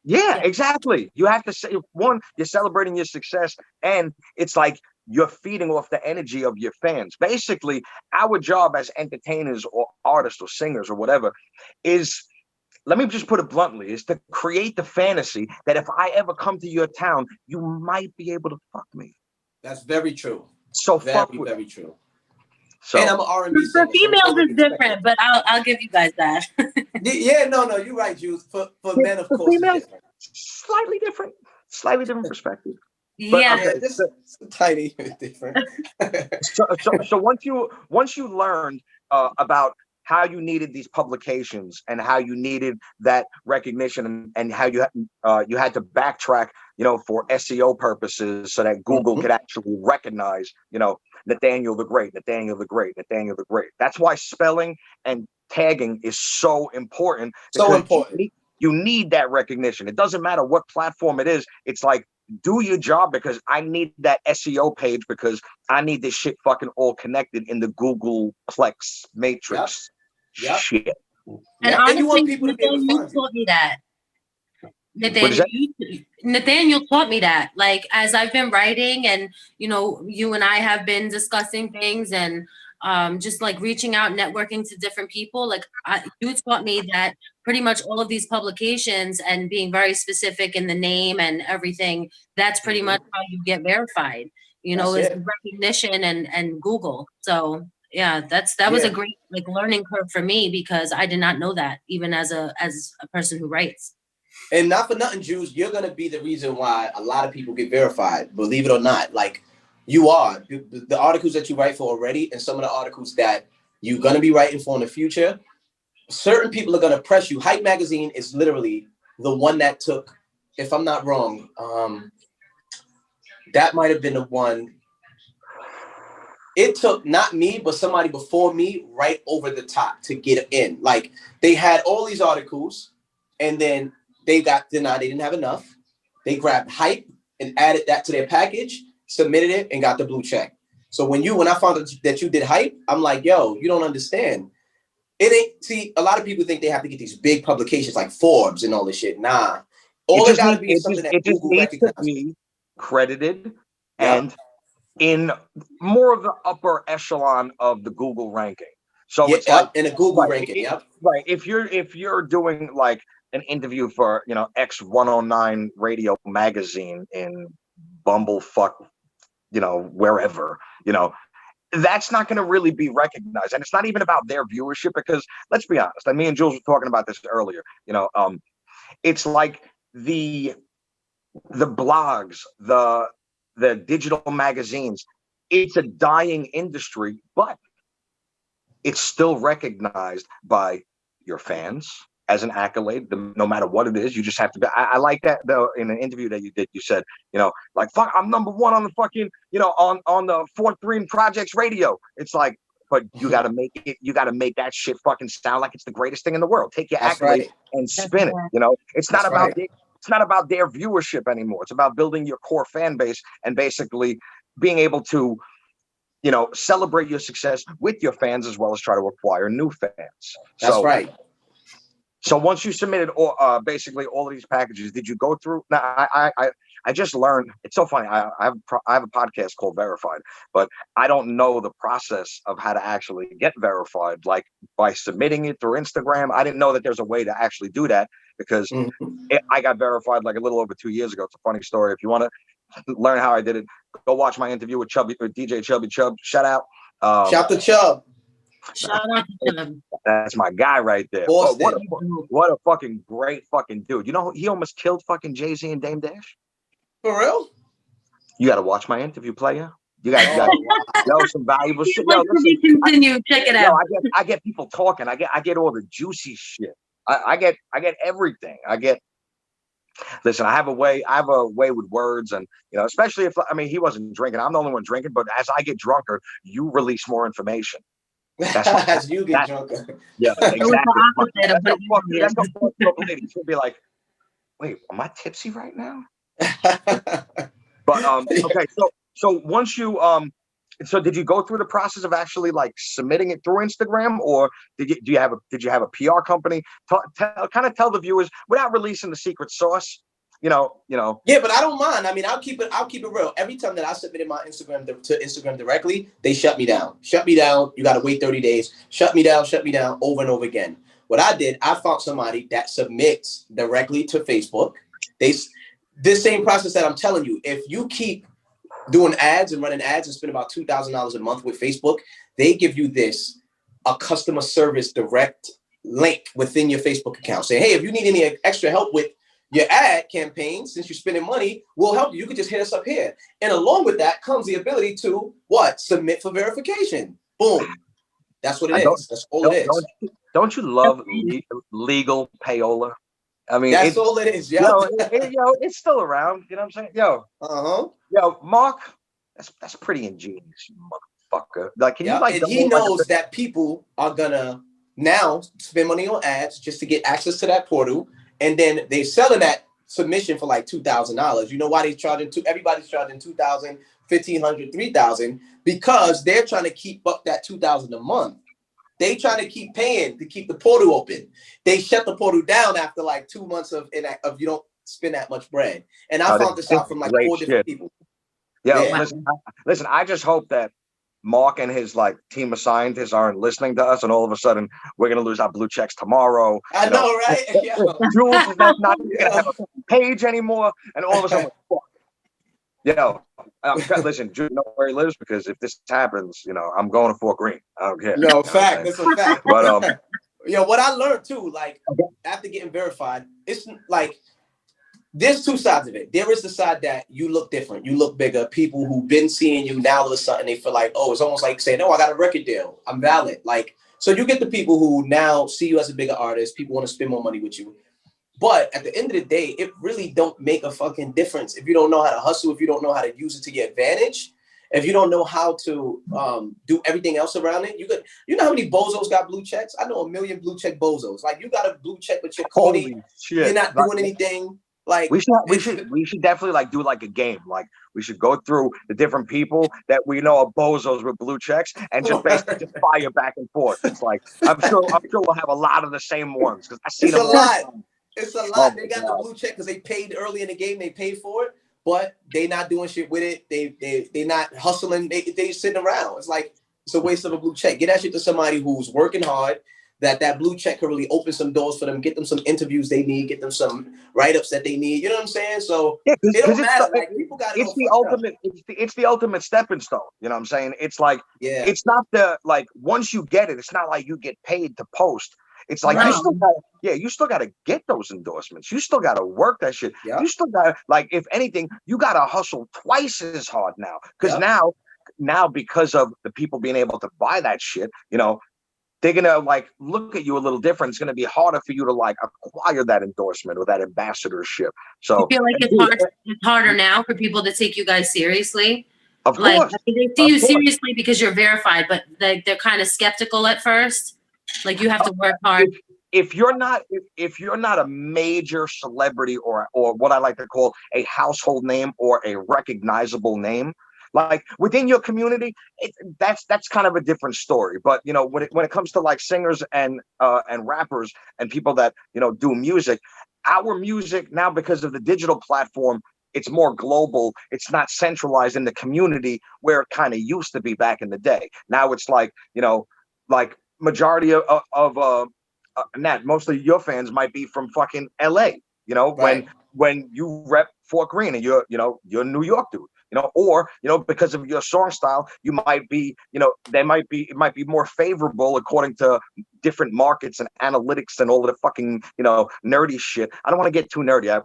S1: Yeah, exactly. You have to say, one, you're celebrating your success, and it's like you're feeding off the energy of your fans. Basically, our job as entertainers or artists or singers or whatever is, let me just put it bluntly, is to create the fantasy that if I ever come to your town, you might be able to fuck me.
S4: That's very true.
S1: So
S4: very true.
S1: So,
S4: and I'm an R&B singer.
S3: For females, it's different, but I'll give you guys that.
S4: Yeah, no, you're right, Julz. For men, of course,
S1: females,
S4: it's different.
S1: Slightly different perspective.
S3: But, yeah,
S4: just tiny different.
S1: so once you learned about how you needed these publications and how you needed that recognition and how you had to backtrack, for SEO purposes so that Google could actually recognize, Nathaniel the Great. That's why spelling and tagging is so important.
S4: So important.
S1: You need that recognition. It doesn't matter what platform it is. It's like, do your job because I need that SEO page because I need this shit fucking all connected in the Googleplex matrix.
S4: Yep.
S1: Shit.
S3: And honestly, you want people to be able to find taught me that. Nathaniel taught me that. Like, as I've been writing and, you and I have been discussing things and just like reaching out, networking to different people. Like, you taught me that pretty much all of these publications and being very specific in the name and everything, that's pretty much how you get verified, is recognition and Google. So yeah, that was a great like learning curve for me because I did not know that even as a person who writes.
S4: And not for nothing, Julz, you're going to be the reason why a lot of people get verified, believe it or not. Like, you are. The articles that you write for already and some of the articles that you're going to be writing for in the future, certain people are going to press you. Hype Magazine is literally the one that took, if I'm not wrong, that might have been the one. It took not me, but somebody before me right over the top to get in. Like, they had all these articles and then they got denied. They didn't have enough. They grabbed Hype and added that to their package, submitted it, and got the blue check. So when I found out that you did Hype, I'm like, yo, you don't understand. It ain't, see, a lot of people think they have to get these big publications like Forbes and all this shit. Nah. All it gotta be is something that Google recognizes.
S1: To be credited and in more of the upper echelon of the Google ranking. So it's like
S4: in a Google ranking,
S1: Right. If you're doing like an interview for X109 radio magazine in Bumblefuck, wherever, that's not going to really be recognized. And it's not even about their viewership because let's be honest, me and Julz were talking about this earlier, it's like the blogs, the digital magazines, it's a dying industry, but it's still recognized by your fans, as an accolade, no matter what it is. You just have to be. I like that though. In an interview that you did, you said, like, fuck, I'm #1 on the fucking, on the 4th Projects radio. It's like, but you got to make it. You got to make that shit fucking sound like it's the greatest thing in the world. Take your accolade and spin it. It's not about it's not about their viewership anymore. It's about building your core fan base and basically being able to, celebrate your success with your fans as well as try to acquire new fans.
S4: That's right.
S1: So once you submitted basically all of these packages, did you go through? Now, I just learned. It's so funny. I have a podcast called Verified, but I don't know the process of how to actually get verified, like by submitting it through Instagram. I didn't know that there's a way to actually do that because I got verified like a little over 2 years ago. It's a funny story. If you want to learn how I did it, go watch my interview with DJ Chubby Chubb. Shout out.
S4: Shout to Chubb.
S3: Shout out to them.
S1: That's my guy right there.
S4: Oh,
S1: what a fucking great fucking dude. He almost killed fucking Jay-Z and Dame Dash.
S4: For real?
S1: You got to watch my interview, player. You got some valuable shit.
S3: Continue. Check it out.
S1: I get people talking. I get all the juicy shit. I get everything. Listen, I have a way with words, and especially if he wasn't drinking. I'm the only one drinking, but as I get drunker, you release more information.
S4: As you get drunker.
S1: Yeah, exactly. That's what lady should be like. Wait, am I tipsy right now? But okay, so once you so did you go through the process of actually like submitting it through Instagram, or did you have a PR company? Kind of tell the viewers without releasing the secret sauce. Yeah,
S4: but I don't mind. I'll keep it real. Every time that I submitted my Instagram to Instagram directly, they shut me down. You got to wait 30 days. Shut me down over and over again. What I did, I found somebody that submits directly to Facebook. This same process that I'm telling you, if you keep doing ads and running ads and spend about $2,000 a month with Facebook, they give you a customer service direct link within your Facebook account saying, hey, if you need any extra help with your ad campaign, since you're spending money, we'll help you. You can just hit us up here. And along with that comes the ability to submit for verification. Boom. That's what it is. That's all it is.
S1: Don't you love legal payola?
S4: That's all it is. Yo,
S1: it's still around. You know what I'm saying? Yo, Mark, that's pretty ingenious, you motherfucker. Like, can you like?
S4: And he knows that people are gonna now spend money on ads just to get access to that portal, and then they're selling that submission for like $2,000. You know why they're charging everybody's charging $2,000, $1,500, $3,000 because they're trying to keep up that $2,000 a month. They trying to keep paying to keep the portal open. They shut the portal down after like 2 months of you don't spend that much bread. And I found this out from like 4 different people.
S1: Yeah. Listen, I just hope that Mark and his like team of scientists aren't listening to us, and all of a sudden we're gonna lose our blue checks tomorrow.
S4: I know, right?
S1: Julz is not gonna have a page anymore, and all of a sudden, listen, Julz know where he lives, because if this happens, I'm going to Fort Greene. I don't care.
S4: No, fact. That's a fact.
S1: But
S4: what I learned too, like after getting verified, it's like there's two sides of it. There is the side that you look different, you look bigger. People who've been seeing you, now all of a sudden they feel like, oh, it's almost like saying, oh, I got a record deal, I'm valid. Like, so you get the people who now see you as a bigger artist. People want to spend more money with you. But at the end of the day, it really don't make a fucking difference if you don't know how to hustle, if you don't know how to use it to your advantage, if you don't know how to do everything else around it. You know how many bozos got blue checks? I know 1 million blue check bozos. Like, you got a blue check with your Cody, you're not doing anything. Like, we should definitely like do like a game. Like, we should go through the different people that we know are bozos with blue checks and just basically just fire back and forth. It's like I'm sure we'll have a lot of the same ones, because I see them. It's a lot. They got the blue check because they paid early in the game. They paid for it, but they not doing shit with it. They not hustling. They sitting around. It's like, it's a waste of a blue check. Get that shit to somebody who's working hard, that blue check can really open some doors for them, get them some interviews they need, get them some write-ups that they need. You know what I'm saying? So it don't matter. Like, people got
S1: it's the ultimate. It's the ultimate stepping stone. You know what I'm saying? It's like, it's not like once you get it, it's not like you get paid to post. It's like you still gotta get those endorsements. You still gotta work that shit. Yeah. You still gotta, like, if anything, you gotta hustle twice as hard now. Because now because of the people being able to buy that shit, they're gonna like look at you a little different. It's gonna be harder for you to like acquire that endorsement or that ambassadorship. So
S3: I feel like it's harder now for people to take you guys seriously.
S1: of
S3: Like,
S1: course,
S3: I mean, they see you
S1: of course.
S3: seriously because you're verified, but they're kind of skeptical at first. Like, you have to work hard.
S1: If you're not a major celebrity or what I like to call a household name or a recognizable name, like within your community, that's kind of a different story. But you know, when it comes to like singers and rappers and people that, you know, do music, our music now, because of the digital platform, it's more global. It's not centralized in the community where it kind of used to be back in the day. Now it's like, you know, like majority of Nat, most of your fans might be from fucking LA, you know,
S4: Right.
S1: when you rep Fort Greene and you're a New York dude, you know, or, you know, because of your song style, you might be, you know, it might be more favorable according to different markets and analytics and all of the fucking, you know, nerdy shit. I don't want to get too nerdy.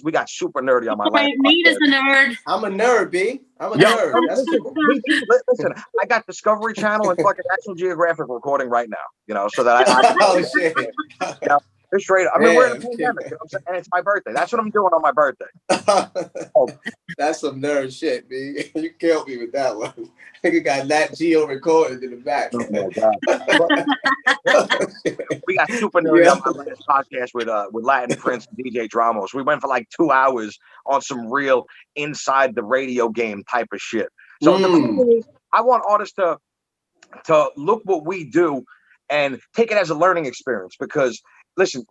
S1: We got super nerdy on my last
S3: Nate is
S1: podcast.
S3: a nerd.
S4: I'm a nerd, B. I'm a
S1: Yo,
S4: nerd. That's
S1: listen,
S4: cool.
S1: listen, I got Discovery Channel and fucking National Geographic recording right now, you know, so that I
S4: Oh shit.
S1: yeah, it's straight. I mean, we're in a
S4: Man,
S1: pandemic, you know what I'm saying? And it's my birthday. That's what I'm doing on my birthday.
S4: That's some nerd shit, B. You killed me with that one. Nigga got Nat Geo recorded in the back.
S1: Oh my God. We got super nerdy on my last podcast with Latin Prince and DJ Dramos. We went for like 2 hours on some real inside the radio game type of shit. So the cool thing is, I want artists to look what we do and take it as a learning experience, because listen,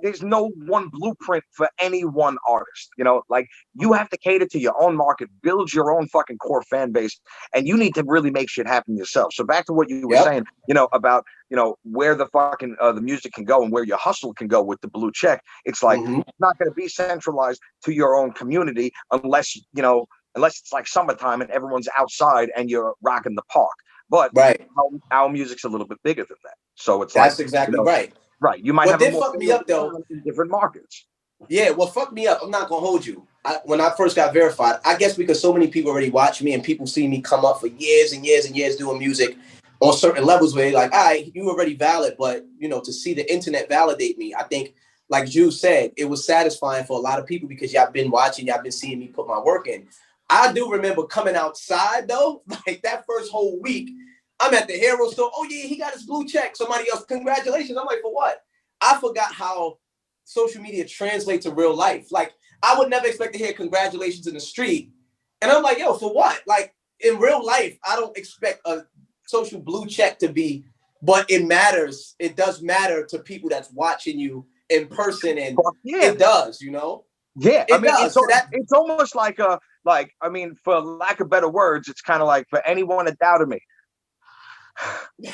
S1: there's no one blueprint for any one artist, you know, like you have to cater to your own market, build your own fucking core fan base, and you need to really make shit happen yourself. So back to what you were saying, you know, about, you know, where the fucking the music can go and where your hustle can go with the blue check. It's like, it's not going to be centralized to your own community unless it's like summertime and everyone's outside and you're rocking the park. But our music's a little bit bigger than that. So it's
S4: that's
S1: like,
S4: exactly
S1: you know,
S4: right.
S1: Right. You might have
S4: did fuck me up though
S1: in different markets.
S4: Yeah, what fucked me up, I'm not gonna hold you. When I first got verified, I guess because so many people already watch me and people see me come up for years and years and years doing music on certain levels where they're like, all right, you already valid, but you know, to see the internet validate me, I think, like Julz said, it was satisfying for a lot of people because y'all been watching, y'all been seeing me put my work in. I do remember coming outside though, like that first whole week, I'm at the Hero store. Oh yeah, he got his blue check. Somebody else, congratulations. I'm like, for what? I forgot how social media translates to real life. Like, I would never expect to hear congratulations in the street. And I'm like, yo, for what? Like, in real life, I don't expect a social blue check to be, but it matters. It does matter to people that's watching you in person, and it does, you know?
S1: Yeah,
S4: it
S1: I mean,
S4: does.
S1: it's almost like I mean, for lack of better words, it's kind of like for anyone that doubted me.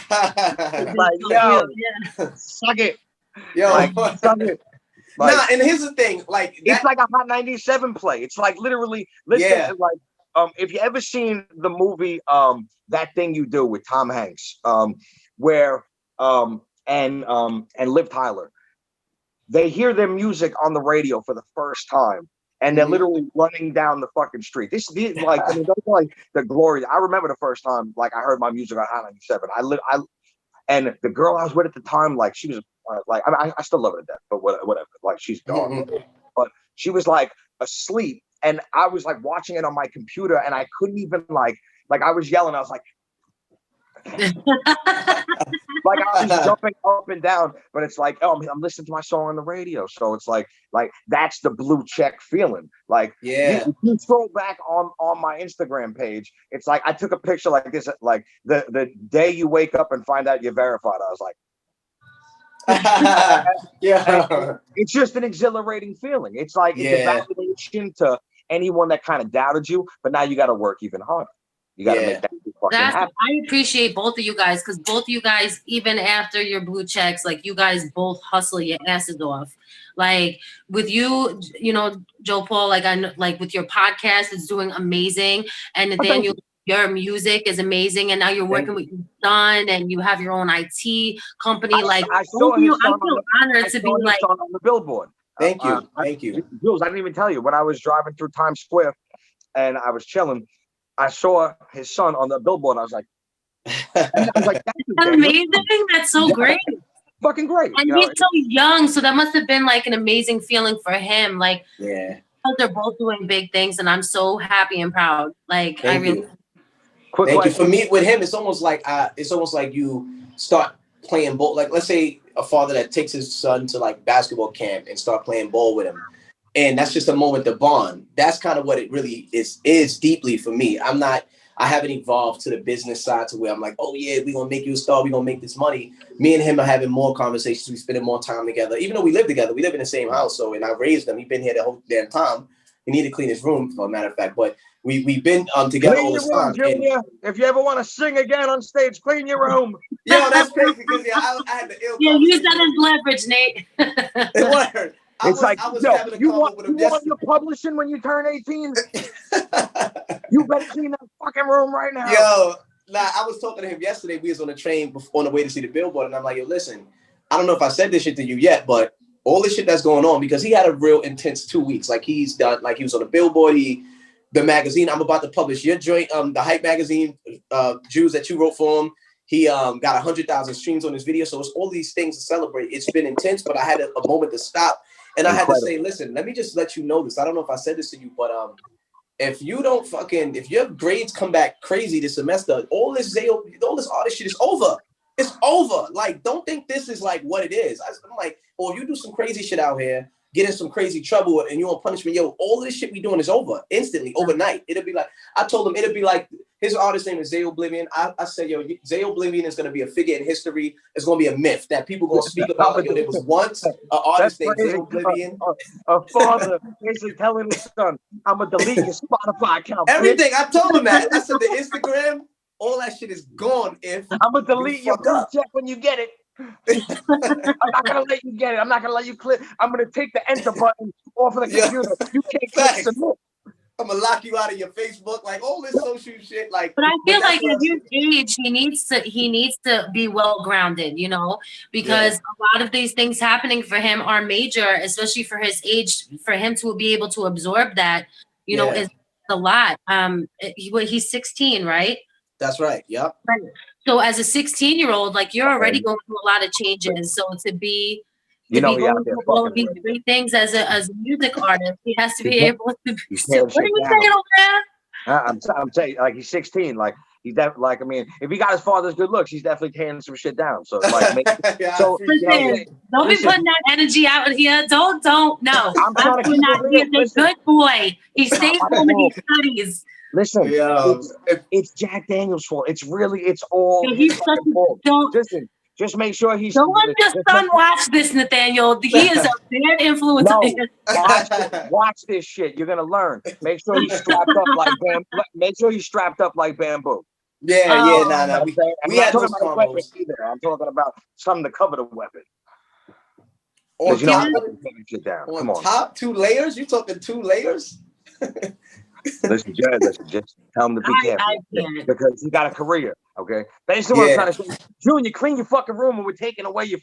S1: Like, yo, suck it.
S4: Yo,
S1: like, suck it. Like,
S4: nah, and here's the thing, like
S1: it's like a Hot 97 play. It's like literally, listen, like if you ever seen the movie That Thing You Do with Tom Hanks, where and Liv Tyler, they hear their music on the radio for the first time. And they're literally running down the fucking street. This like, I mean, that's like the glory. I remember the first time, like, I heard my music on Hot 97. And the girl I was with at the time, like, she was like, I mean, I still love her to death, but whatever. Like, she's gone. But she was like asleep, and I was like watching it on my computer, and I couldn't even like I was yelling. I was like, like I was jumping up and down, but it's like, oh, I'm listening to my song on the radio, so it's like that's the blue check feeling. Like, you scroll back on my Instagram page, it's like I took a picture like this, like the day you wake up and find out you're verified. I was like, it's just an exhilarating feeling. It's like it's a validation to anyone that kind of doubted you, but now you got to work even harder. You got to make that fucking happen.
S3: I appreciate both of you guys, because both of you guys, even after your blue checks, like, you guys both hustle your asses off. Like, with you, you know, JopauL, like, I know, like, with your podcast, it's doing amazing, and Nathaniel, your music is amazing, and now you're working with your son, and you have your own IT company. Like, I feel honored to be like
S1: on the billboard.
S4: Thank you, thank you.
S1: Julz, I didn't even tell you, when I was driving through Times Square and I was chilling, I saw his son on the billboard. I was like, And I was like, "Thank you, Daniel."
S3: Amazing. That's so great.
S1: Fucking great.
S3: And he's so young, so that must have been like an amazing feeling for him. Like,
S4: yeah,
S3: they're both doing big things, and I'm so happy and proud. Like,
S4: thank you.
S1: Quick
S4: Thank
S1: question.
S4: you. For me, with him, it's almost like you start playing ball. Like, let's say a father that takes his son to like basketball camp and start playing ball with him, and that's just a moment to bond. That's kind of what it really is deeply for me. I haven't evolved to the business side to where I'm like, oh yeah, we're gonna make you a star, we're gonna make this money. Me and him are having more conversations, we spending more time together. Even though we live together, we live in the same house. So, and I raised him. He's been here the whole damn time. He need to clean his room, for a matter of fact. But we've been together all this time.
S1: Junior. If you ever want to sing again on stage, clean your room.
S4: Yo, that's crazy because I had the ill.
S3: Yeah, use that as leverage, Nate.
S4: It worked. I was having a convo with him
S1: you want your publishing when you turn 18? You better clean that fucking room right now.
S4: Yo, I was talking to him yesterday. We was on the train on the way to see the billboard, and I'm like, yo, listen, I don't know if I said this shit to you yet, but all this shit that's going on, because he had a real intense 2 weeks. Like, he's done, like, he was on the billboard, the magazine, I'm about to publish your joint, the Hype magazine, Julz, that you wrote for him. He got 100,000 streams on his video. So it's all these things to celebrate. It's been intense, but I had a moment to stop. And I had to say, listen, let me just let you know this. I don't know if I said this to you, but if your grades come back crazy this semester, all this artist shit is over. It's over. Like, don't think this is like what it is. I'm like, if you do some crazy shit out here, get in some crazy trouble, and you want punishment, yo, all this shit we doing is over instantly, overnight. It'll be like, I told him, it'll be like, his artist name is JopauL. I said, yo, JopauL is going to be a figure in history. It's going to be a myth that people going to speak about. Like, yo, there was once an artist named JopauL.
S1: A father basically telling his son, I'm going to delete your Spotify account.
S4: Everything. I told him that. I said the Instagram, all that shit is gone if
S1: I'm going to delete your group chat when you get it. I'm not going to let you get it. I'm not going to let you click. I'm going to take the enter button off of the computer. You can't click submit.
S4: I'm gonna lock you out of your Facebook, like all this social shit. Like,
S3: but I feel like at his age, he needs to be well grounded, you know, because a lot of these things happening for him are major, especially for his age. For him to be able to absorb that, you know, is a lot. He's 16, right?
S4: That's right. Yep.
S3: Right. So as a 16-year-old, like, you're already going through a lot of changes. So to be going through all of these great things as a music artist, he has to be able to. What are you saying over there?
S1: I'm saying, like, he's 16. Like, he's definitely, like, I mean, if he got his father's good looks, he's definitely tearing some shit down. So, like,
S3: don't be putting that energy out here. Don't. No, I'm trying to not be a good boy. He stays home and he studies.
S1: Listen, it's Jack Daniels' fault. It's all his fault. Listen. Just make sure he's.
S3: Don't let your son watch this, Nathaniel. He is a bad influence.
S1: No, watch this shit. You're gonna learn. Make sure he's strapped up like bamboo. Make sure he's strapped up like bamboo.
S4: We had those combos.
S1: I'm talking about something to cover the weapon.
S4: On top 2 layers? You talking 2 layers?
S1: Listen, just tell him to be careful because you got a career. Okay, basically what I'm trying to say, Junior, clean your fucking room and we're taking away your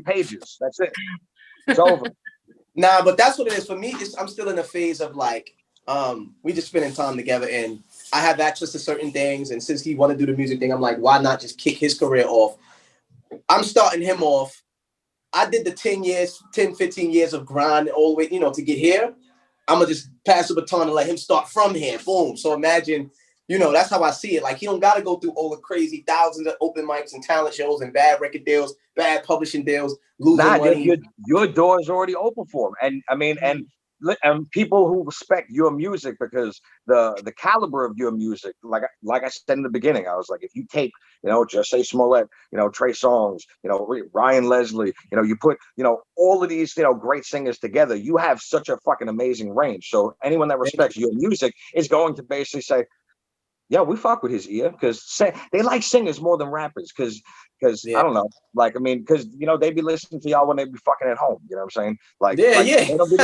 S1: pages. That's it. It's over.
S4: Nah, but that's what it is for me. I'm still in a phase of like, we just spending time together, and I have access to certain things. And since he want to do the music thing, I'm like, why not just kick his career off? I'm starting him off. I did the 10, 15 years of grind all the way, to get here. I'm going to just pass the baton and let him start from here. Boom. So imagine, that's how I see it. Like, he don't got to go through all the crazy thousands of open mics and talent shows and bad record deals, bad publishing deals, losing money.
S1: Your door's already open for him. And I mean, and people who respect your music, because the caliber of your music, like I said in the beginning, I was like, if you take, Just Say Smollett, Trey Songz, Ryan Leslie, you put, all of these, great singers together, you have such a fucking amazing range. So anyone that respects your music is going to basically say, yeah, we fuck with his ear, because they like singers more than rappers, because I don't know, like, I mean, because they be listening to y'all when they be fucking at home. You know what I'm saying? Like, they don't be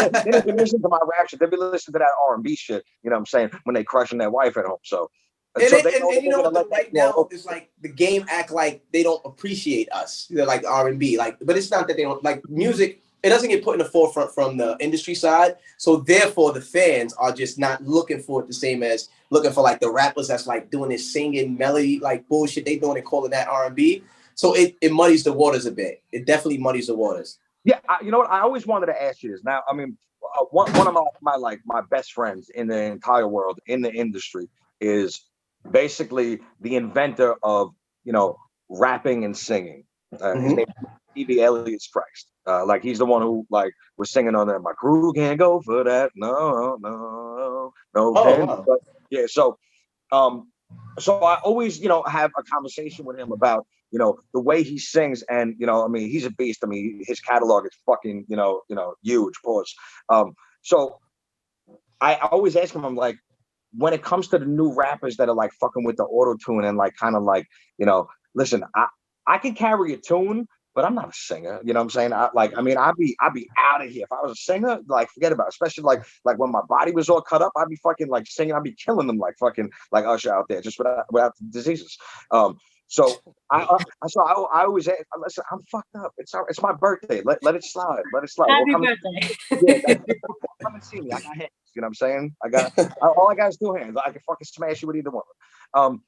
S1: listening to my rap shit. They be listening to that R&B shit. You know what I'm saying? When they crushing their wife at home. So,
S4: right now it's like the game act like they don't appreciate us. They're like R&B, like, but it's not that they don't like music. it doesn't get put in the forefront from the industry side. So therefore the fans are just not looking for it the same as looking for like the rappers that's like doing this singing melody like bullshit they doing and calling that R&B. So it muddies the waters a bit. It definitely muddies the waters.
S1: Yeah, you know what? I always wanted to ask you this. Now, I mean, one of my best friends in the entire world in the industry is basically the inventor of, you know, rapping and singing. His name is E.B. Elliot's Christ. Like he's the one who like was singing on there. My crew can't go for that. No.
S4: Oh, wow.
S1: But yeah, so I always, you know, have a conversation with him about, you know, the way he sings, and you know, I mean, he's a beast. I mean, his catalog is fucking, you know, huge. Pause. So I always ask him, I'm like, when it comes to the new rappers that are like fucking with the auto tune and like kind of like, you know, listen, I can carry a tune, but I'm not a singer. You know what I'm saying? I'd be out of here if I was a singer. Like, forget about it. Especially like when my body was all cut up, I'd be fucking like singing. I'd be killing them like fucking like Usher out there, just without the diseases. So I always say, listen, I'm fucked up. It's my birthday. Let it slide. Let it slide.
S3: Happy birthday.
S1: Come and see me. I got hands. You know what I'm saying? All I got is 2 hands. I can fucking smash you with either one.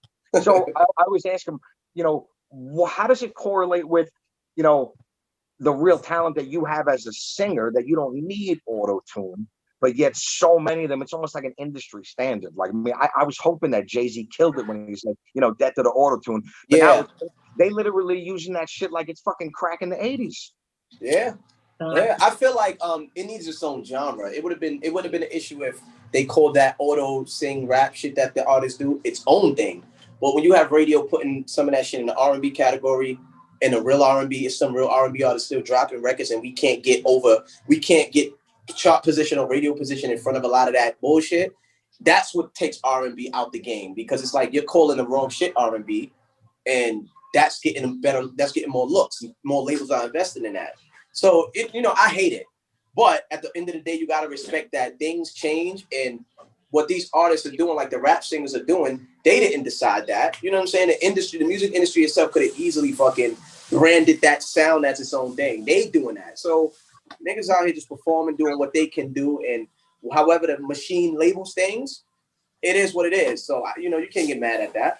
S1: So I always ask him, you know, how does it correlate with, you know, the real talent that you have as a singer, that you don't need auto tune, but yet so many of them, it's almost like an industry standard. Like, I mean, I was hoping that Jay-Z killed it when he's like, you know, death to the auto tune. But now they literally using that shit like it's fucking crack in the 80s.
S4: Yeah. Yeah, I feel like it needs its own genre. It would have been an issue if they called that auto sing rap shit that the artists do its own thing. But when you have radio putting some of that shit in the R&B category, and the real R&B, is some real R&B artists still dropping records, and we can't get chart position or radio position in front of a lot of that bullshit. That's what takes R&B out the game, because it's like you're calling the wrong shit R&B, and that's getting better. That's getting more looks. More labels are investing in that. So I hate it, but at the end of the day, you gotta respect that things change, and what these artists are doing, like the rap singers are doing, they didn't decide that. You know what I'm saying? The music industry itself could have easily fucking branded that sound as its own thing. They doing that. So niggas out here just performing, doing what they can do, and however the machine labels things, it is what it is. So you can't get mad at that.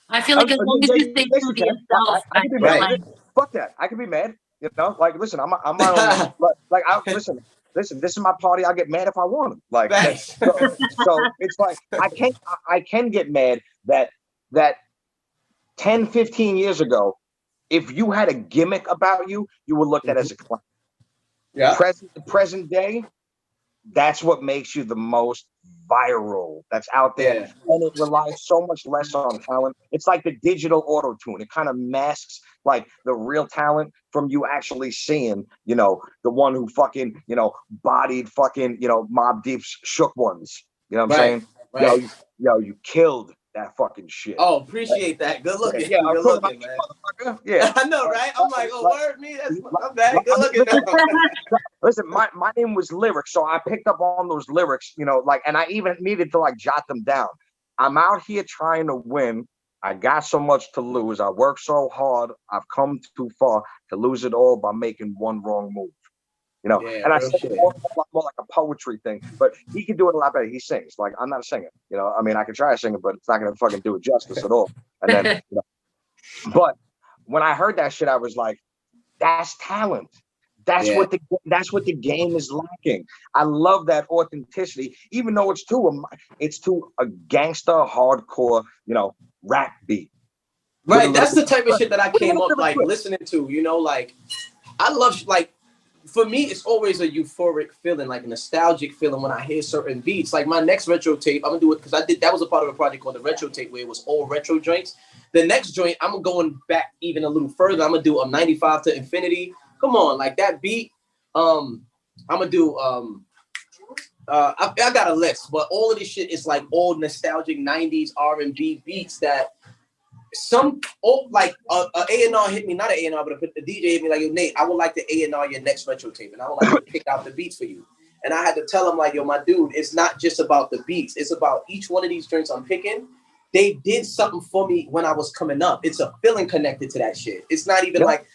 S3: I feel like as long as you stay true to yourself,
S1: I can be mad. Fuck that. I can be mad. You know, like, listen, I'm my own. Listen, this is my party. I'll get mad if I want to. Like, so it's like I can get mad that 10, 15 years ago, if you had a gimmick about you, you were looked at as a clown.
S4: Yeah.
S1: Present day, that's what makes you the most viral that's out there. Yeah. And it relies so much less on talent. It's like the digital auto tune. It kind of masks like the real talent from you actually seeing, you know, the one who fucking, you know, bodied fucking, you know, Mobb Deep's Shook Ones. You know what I'm saying? Right. You killed that fucking shit.
S4: Oh, appreciate that. Good looking.
S1: Yeah,
S4: good looking, man.
S1: Motherfucker. Yeah.
S4: I know, right? I'm like, oh, word me. I'm bad. Good looking.
S1: Listen, my name was Lyrics, so I picked up on those lyrics, you know, like, and I even needed to like jot them down. I'm out here trying to win. I got so much to lose. I work so hard. I've come too far to lose it all by making one wrong move. You know, and I said more like a poetry thing, but he can do it a lot better. He sings. Like, I'm not a singer. You know, I mean, I can try to sing it, but it's not going to fucking do it justice at all. And then, you know, but when I heard that shit, I was like, that's talent. That's what the game is lacking. I love that authenticity, even though it's to a gangster, hardcore, you know, rap beat.
S4: Right. That's the type of shit that I came up like listening to. You know, like I love like. For me, it's always a euphoric feeling, like a nostalgic feeling when I hear certain beats. Like my next retro tape, I'm gonna do it because that was a part of a project called the retro tape where it was all retro joints. The next joint, I'm going back even a little further. I'm gonna do a 95 to infinity. Come on, like that beat. I'm gonna do I got a list, but all of this shit is like old nostalgic 90s R&B beats that like a A&R hit me, not an A&R, but a DJ hit me like, yo, Nate, I would like to A&R your next retro tape, and I would like to pick out the beats for you. And I had to tell him like, yo, my dude, it's not just about the beats. It's about each one of these joints I'm picking. They did something for me when I was coming up. It's a feeling connected to that shit. It's not even like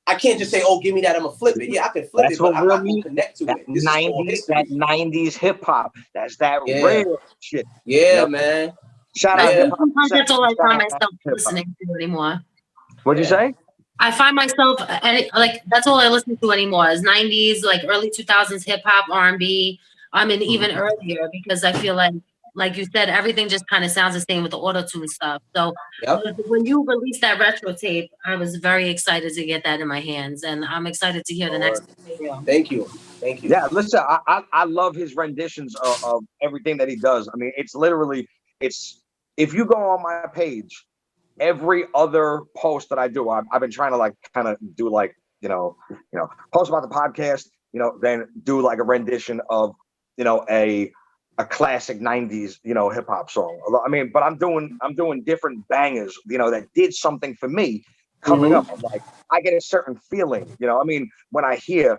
S4: I can't just say, "Oh, give me that, I'm gonna flip it." Yeah, I can flip
S1: That's
S4: it, but
S1: what
S4: I'm
S1: real
S4: not gonna
S1: music.
S4: connect to
S1: That
S4: it. This is all
S1: 90s,
S4: history.
S1: that 90s hip hop. That's that
S4: Yeah.
S1: real shit.
S4: Yeah,
S1: You know?
S4: man.
S1: Shout
S3: I
S1: out hip
S3: think
S1: hop.
S3: sometimes that's all I find myself
S1: Hip-hop.
S3: listening to anymore.
S1: What'd you say?
S3: I find myself like that's all I listen to anymore is 90s, like early 2000s hip hop, R&B. I mean, even earlier because I feel like you said, everything just kind of sounds the same with the auto-tune stuff. So when you released that retro tape, I was very excited to get that in my hands, and I'm excited to hear the next video.
S4: Thank you. Thank you.
S1: Yeah, listen, I love his renditions of everything that he does. I mean, it's literally, if you go on my page, every other post that I do, I've been trying to like kind of do like, post about the podcast, then do like a rendition of, a classic 90s, hip hop song. I mean, but I'm doing different bangers, that did something for me coming up. I'm like, I get a certain feeling, I mean, when I hear,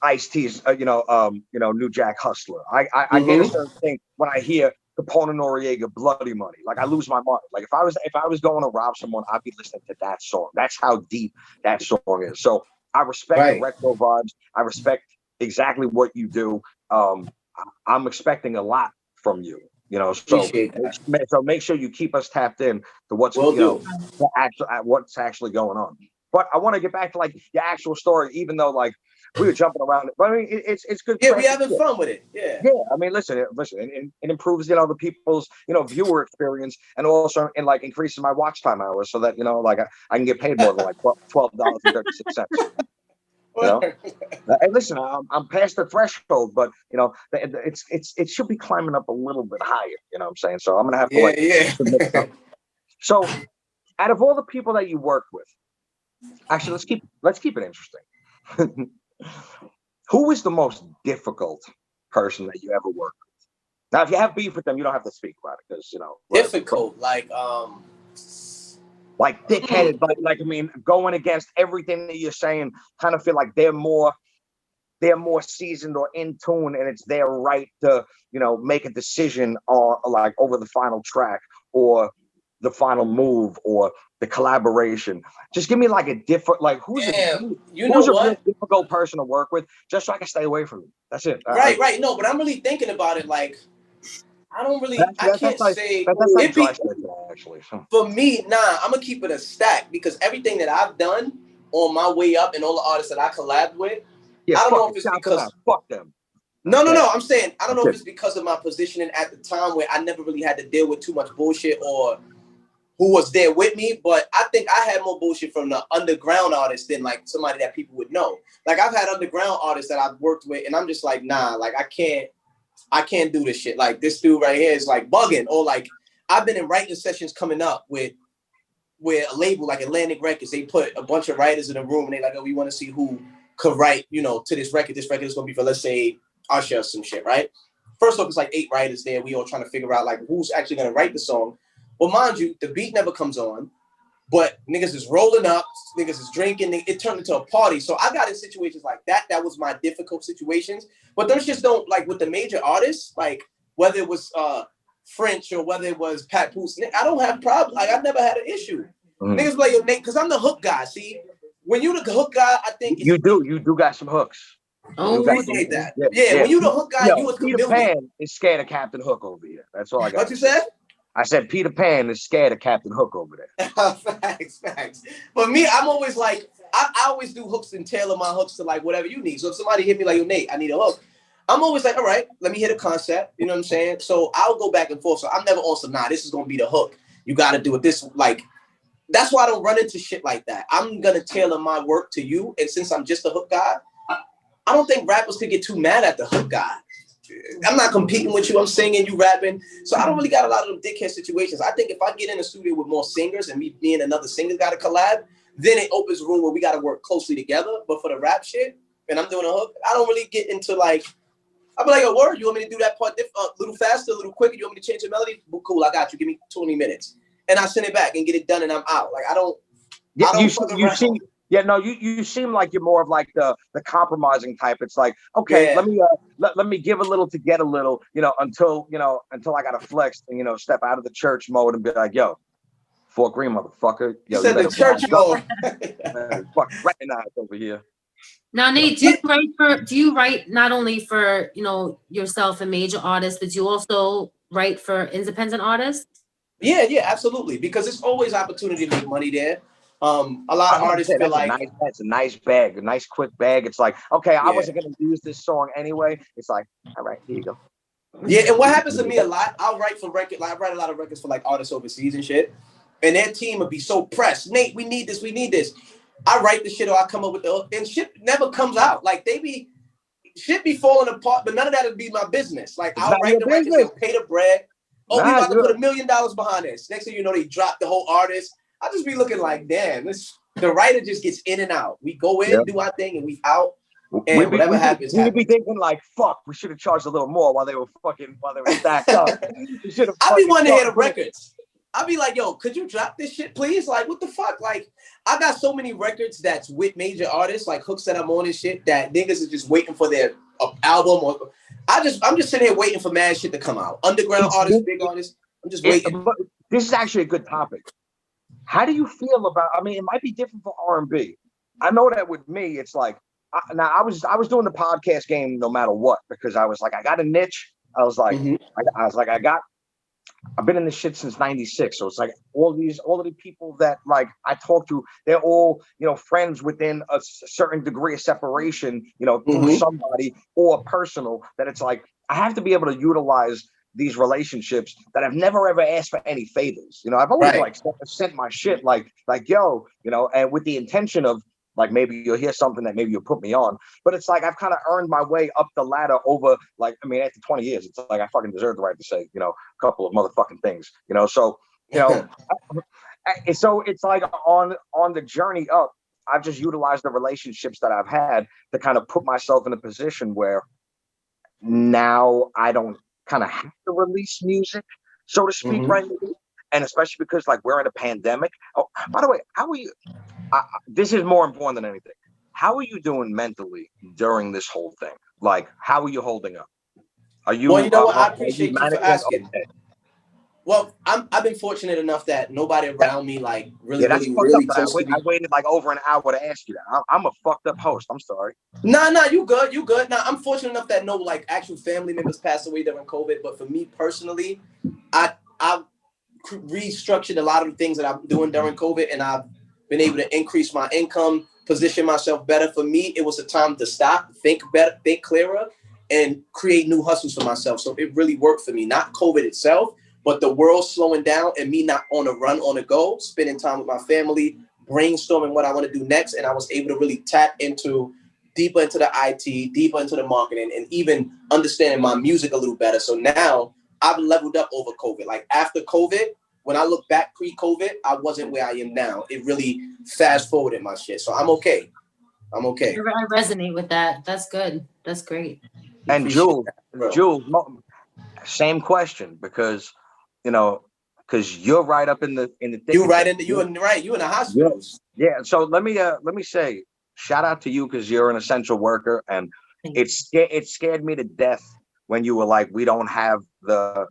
S1: Ice-T's, New Jack Hustler. I get a certain thing when I hear Capone and Noriega, Bloody Money. Like I lose my mind. Like if I was going to rob someone, I'd be listening to that song. That's how deep that song is. So I respect the retro vibes. I respect exactly what you do. I'm expecting a lot from you. So make sure you keep us tapped in to what's what's actually going on. But I want to get back to like your actual story, even though like we were jumping around. But I mean, it's good.
S4: Yeah, we having fun with it. Yeah.
S1: Yeah. I mean, listen, it improves, the people's, viewer experience, and also in like increasing my watch time hours so that, like I can get paid more than like $12.36. And listen, I'm past the threshold, but it should be climbing up a little bit higher. You know what I'm saying? So I'm gonna have to So, out of all the people that you work with, actually, let's keep it interesting. Who is the most difficult person that you ever worked with? Now, if you have beef with them, you don't have to speak about it because
S4: difficult, like
S1: dickheaded, like I mean, going against everything that you're saying, kind of feel like they're more seasoned or in tune, and it's their right to make a decision on like over the final track or the final move or the collaboration. Just give me like a different, like who's a real difficult person to work with, just so I can stay away from you. That's it.
S4: Right. No, but I'm really thinking about it. Like, I don't really, I can't say it be,
S1: actually.
S4: For me, I'm gonna keep it a stack because everything that I've done on my way up and all the artists that I collabed with, I don't know if it's because
S1: fuck them.
S4: No. I'm saying I don't know if it's because of my positioning at the time where I never really had to deal with too much bullshit or who was there with me, but I think I had more bullshit from the underground artists than like somebody that people would know. Like I've had underground artists that I've worked with, and I'm just like, nah, like I can't do this shit. Like this dude right here is like bugging, or like I've been in writing sessions coming up with a label like Atlantic Records. They put a bunch of writers in a room, and they like, oh, we want to see who could write, to this record. This record is gonna be for, let's say, Usher or some shit, right? First off, it's like 8 writers there. We all trying to figure out like who's actually gonna write the song. Well, mind you, the beat never comes on, but niggas is rolling up, niggas is drinking, it turned into a party. So I got in situations like that. That was my difficult situations. But those just don't, like with the major artists, like whether it was French or whether it was Pat Poose, I don't have problems. Like I've never had an issue. Niggas like, yo, Nate, because I'm the hook guy. See, when you the hook guy, I think
S1: you do got some hooks.
S4: Oh, you did that. Yeah, when you the hook guy, you a chameleon.
S1: Peter Pan is scared of Captain Hook over here. That's all I got.
S4: What you said?
S1: I said Peter Pan is scared of Captain Hook over there.
S4: Facts. But me, I'm always like, I always do hooks and tailor my hooks to like whatever you need. So if somebody hit me like, yo, Nate, I need a hook, I'm always like, all right, let me hit a concept. You know what I'm saying? So I'll go back and forth. So I'm never on some, this is going to be the hook. You got to do it this, like, that's why I don't run into shit like that. I'm going to tailor my work to you. And since I'm just a hook guy, I don't think rappers could get too mad at the hook guy. I'm not competing with you. I'm singing, you rapping. So I don't really got a lot of them dickhead situations. I think if I get in a studio with more singers and me and another singer got to collab, then it opens a room where we got to work closely together. But for the rap shit, and I'm doing a hook, I don't really get into like, I'll be like, oh, word, you want me to do that part a little faster, a little quicker? You want me to change the melody? Well, cool, I got you. Give me 20 minutes. And I send it back and get it done and I'm out. Like, I don't you seem like you're more of like the compromising type. It's like, okay, let me give a little to get a little, until I gotta flex and step out of the church mode and be like, yo,
S1: Fort Greene, motherfucker.
S4: You
S1: Yo,
S4: said the
S1: better
S4: church
S1: rise up.
S4: phone.
S1: Fucking recognize over here.
S3: Now, Nate, do you write not only for, you know, yourself and major artists, but you also write for independent artists?
S4: Yeah, absolutely. Because there's always opportunity to make money there. A lot of artists feel like
S1: that's a nice bag, a nice quick bag. It's like, okay, I
S4: Yeah.
S1: wasn't gonna use this song anyway. It's like, all right, here you go.
S4: Yeah, and what happens to me a lot, I'll write for record, like I write a lot of records for like artists overseas and shit. And their team would be so pressed. Nate, we need this, we need this. I write the shit or I come up with and shit never comes out. Like shit be falling apart, but none of that would be my business. Like
S1: It's
S4: I'll
S1: not
S4: write
S1: your
S4: the records,
S1: business.
S4: they'll pay the bread. Oh, we
S1: Nah,
S4: about to put $1 million behind this. Next thing you know, they drop the whole artist. I just be looking like, damn, the writer just gets in and out. We go in, do our thing, and we out. And whatever happens,
S1: we'd be thinking like, fuck, we should have charged a little more while they were stacked up. We should have.
S4: I be wanting to hear the records. I be like, yo, could you drop this shit, please? Like, what the fuck? Like, I got so many records that's with major artists, like hooks that I'm on and shit, that niggas is just waiting for their album. Or I'm just sitting here waiting for mad shit to come out. Underground artists, big artists. I'm just waiting.
S1: This is actually a good topic. How do you feel about? I mean, it might be different for R&B. I know that with me, it's like I was doing the podcast game no matter what, because I was like, I got a niche. I was like, I've been in this shit since '96, so it's like all of the people that like I talk to, they're all, you know, friends within a certain degree of separation, you know, through somebody or personal. That it's like I have to be able to utilize these relationships that I've never ever asked for any favors. You know, I've always like sent my shit like yo, you know, and with the intention of like maybe you'll hear something that maybe you'll put me on. But it's like I've kind of earned my way up the ladder over, like, I mean, after 20 years, it's like I fucking deserve the right to say, you know, a couple of motherfucking things, you know. So, you know, so it's like on the journey up, I've just utilized the relationships that I've had to kind of put myself in a position where now I don't kind of have to release music, so to speak, right now. And especially because like we're in a pandemic. Oh, by the way, how are you? This is more important than anything. How are you doing mentally during this whole thing? Like, how are you holding up? Are you?
S4: Well, you know what? I appreciate you for asking.
S1: Okay.
S4: Well, I've been fortunate enough that nobody around me like really close to me.
S1: I waited like over an hour to ask you that. I'm a fucked up host. I'm sorry.
S4: Nah, you good. Nah, I'm fortunate enough that no like actual family members passed away during COVID. But for me personally, I restructured a lot of the things that I'm doing during COVID, and I've been able to increase my income, position myself better. For me, it was a time to stop, think better, think clearer, and create new hustles for myself. So it really worked for me. Not COVID itself, but the world slowing down and me not on a run, on a go, spending time with my family, brainstorming what I want to do next. And I was able to really tap deeper into the IT, deeper into the marketing, and even understanding my music a little better. So now I've leveled up over COVID. Like after COVID, when I look back pre-COVID, I wasn't where I am now. It really fast forwarded my shit. So I'm okay. I
S3: resonate with that. That's good. That's great.
S1: And Julz, same question, because you know, because you're right up in the thick.
S4: You in the hospitals.
S1: Yeah. So let me say, shout out to you, because you're an essential worker, and it scared me to death when you were like, we don't have the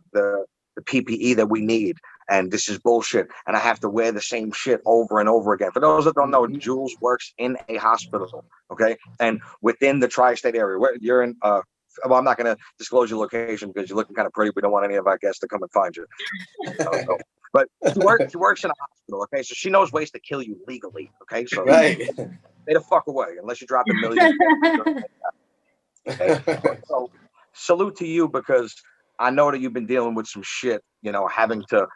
S1: PPE that we need, and this is bullshit, and I have to wear the same shit over and over again. For those that don't know, Julz works in a hospital, okay, and within the tri-state area. Where you're in, well, I'm not going to disclose your location because you're looking kind of pretty. We don't want any of our guests to come and find you. But she works in a hospital, okay, so she knows ways to kill you legally, okay. So stay the fuck away unless you drop $1 million. Okay? So salute to you, because I know that you've been dealing with some shit, you know, having to,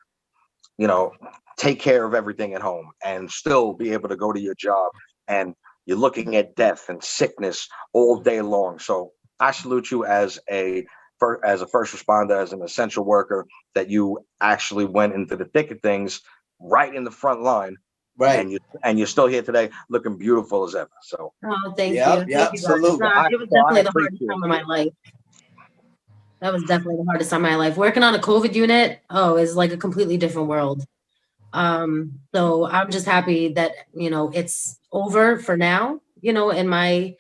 S1: you know, take care of everything at home and still be able to go to your job, and you're looking at death and sickness all day long. So I salute you as a first responder, as an essential worker, that you actually went into the thick of things right in the front line. Right. And you're still here today looking beautiful as ever. So
S3: thank you.
S4: Yeah, salute.
S3: It was definitely the hardest time of my life. That was definitely the hardest time of my life. Working on a COVID unit, is like a completely different world. So I'm just happy that, you know, it's over for now, you know, in my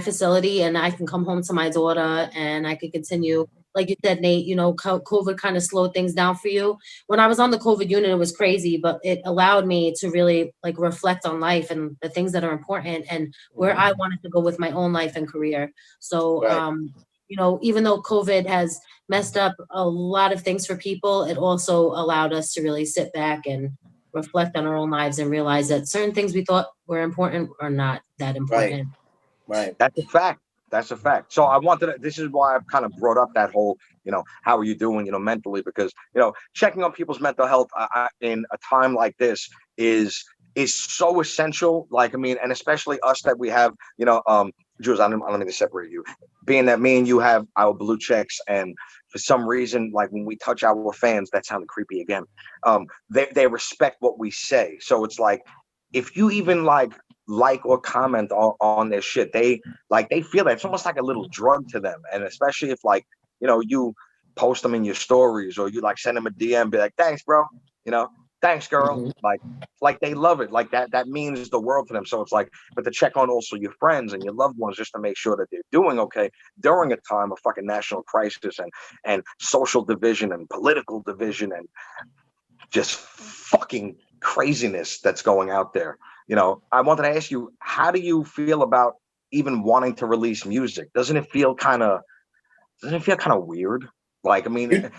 S3: facility, and I can come home to my daughter and I can continue like you said, Nate, you know, COVID kind of slowed things down for you. When I was on the COVID unit, it was crazy, but it allowed me to really like reflect on life and the things that are important and where I wanted to go with my own life and career. So, you know, even though COVID has messed up a lot of things for people, it also allowed us to really sit back and reflect on our own lives and realize that certain things we thought were important are not that important.
S4: Right.
S1: That's a fact. That's a fact. So I wanted to, this is why I've kind of brought up that whole, you know, how are you doing, you know, mentally, because, you know, checking on people's mental health in a time like this is so essential. Like, I mean, and especially us that we have, you know, Julz, I don't mean to separate you, being that me and you have our blue checks, and for some reason, like when we touch our fans, that sounded creepy again. They respect what we say. So it's like, if you even like or comment on their shit, they feel that it's almost like a little drug to them. And especially if, like, you know, you post them in your stories, or you like send them a DM, be like, thanks, bro, you know, thanks, girl. Like they love it. Like that means the world to them. So it's like, but to check on also your friends and your loved ones, just to make sure that they're doing okay during a time of fucking national crisis and social division and political division and just fucking craziness that's going out there. You know, I wanted to ask you, how do you feel about even wanting to release music? Doesn't it feel kind of weird? Like, I mean,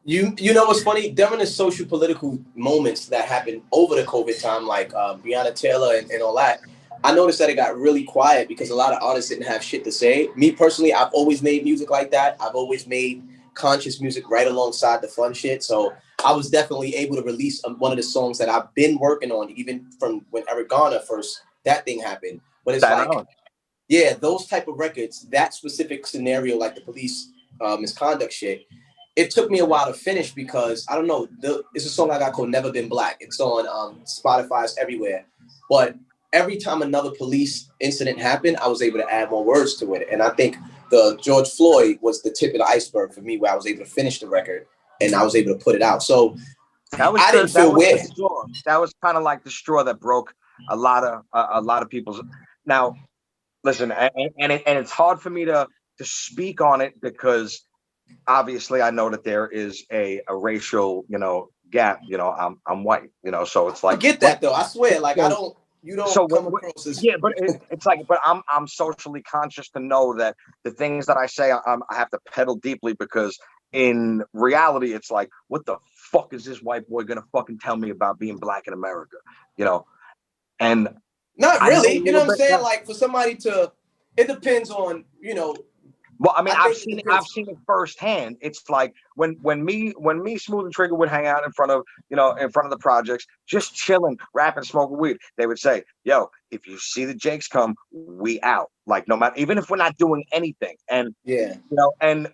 S4: you know what's funny? During the social political moments that happened over the COVID time, like Breonna Taylor and all that, I noticed that it got really quiet because a lot of artists didn't have shit to say. Me personally, I've always made music like that. I've always made conscious music right alongside the fun shit. So I was definitely able to release one of the songs that I've been working on, even from when Eric Garner first, that thing happened. But it's like, yeah, those type of records, that specific scenario, like the police misconduct shit, it took me a while to finish because, I don't know, it's a song I got called Never Been Black. It's on Spotify, it's everywhere. But every time another police incident happened, I was able to add more words to it. And I think the George Floyd was the tip of the iceberg for me, where I was able to finish the record and I was able to put it out. So I didn't feel weird.
S1: That was kind of like the straw that broke a lot of people's. Now, listen, and it's hard for me to speak on it because obviously I know that there is a racial, you know, gap. You know, I'm white, you know, so it's like,
S4: I get that though. I swear, like you don't come across as,
S1: yeah, but it's like, but I'm socially conscious to know that the things that I say, I have to pedal deeply, because in reality, it's like, what the fuck is this white boy gonna fucking tell me about being black in America, you know? And
S4: not really, you know what I'm saying? Like, for somebody to, it depends on, you know.
S1: Well, I mean, I've seen it firsthand. It's like when me, Smooth and Trigger would hang out in front of the projects, just chilling, rapping, smoking weed. They would say, "Yo, if you see the Jakes come, we out." Like, no matter, even if we're not doing anything. And
S4: yeah,
S1: you know, and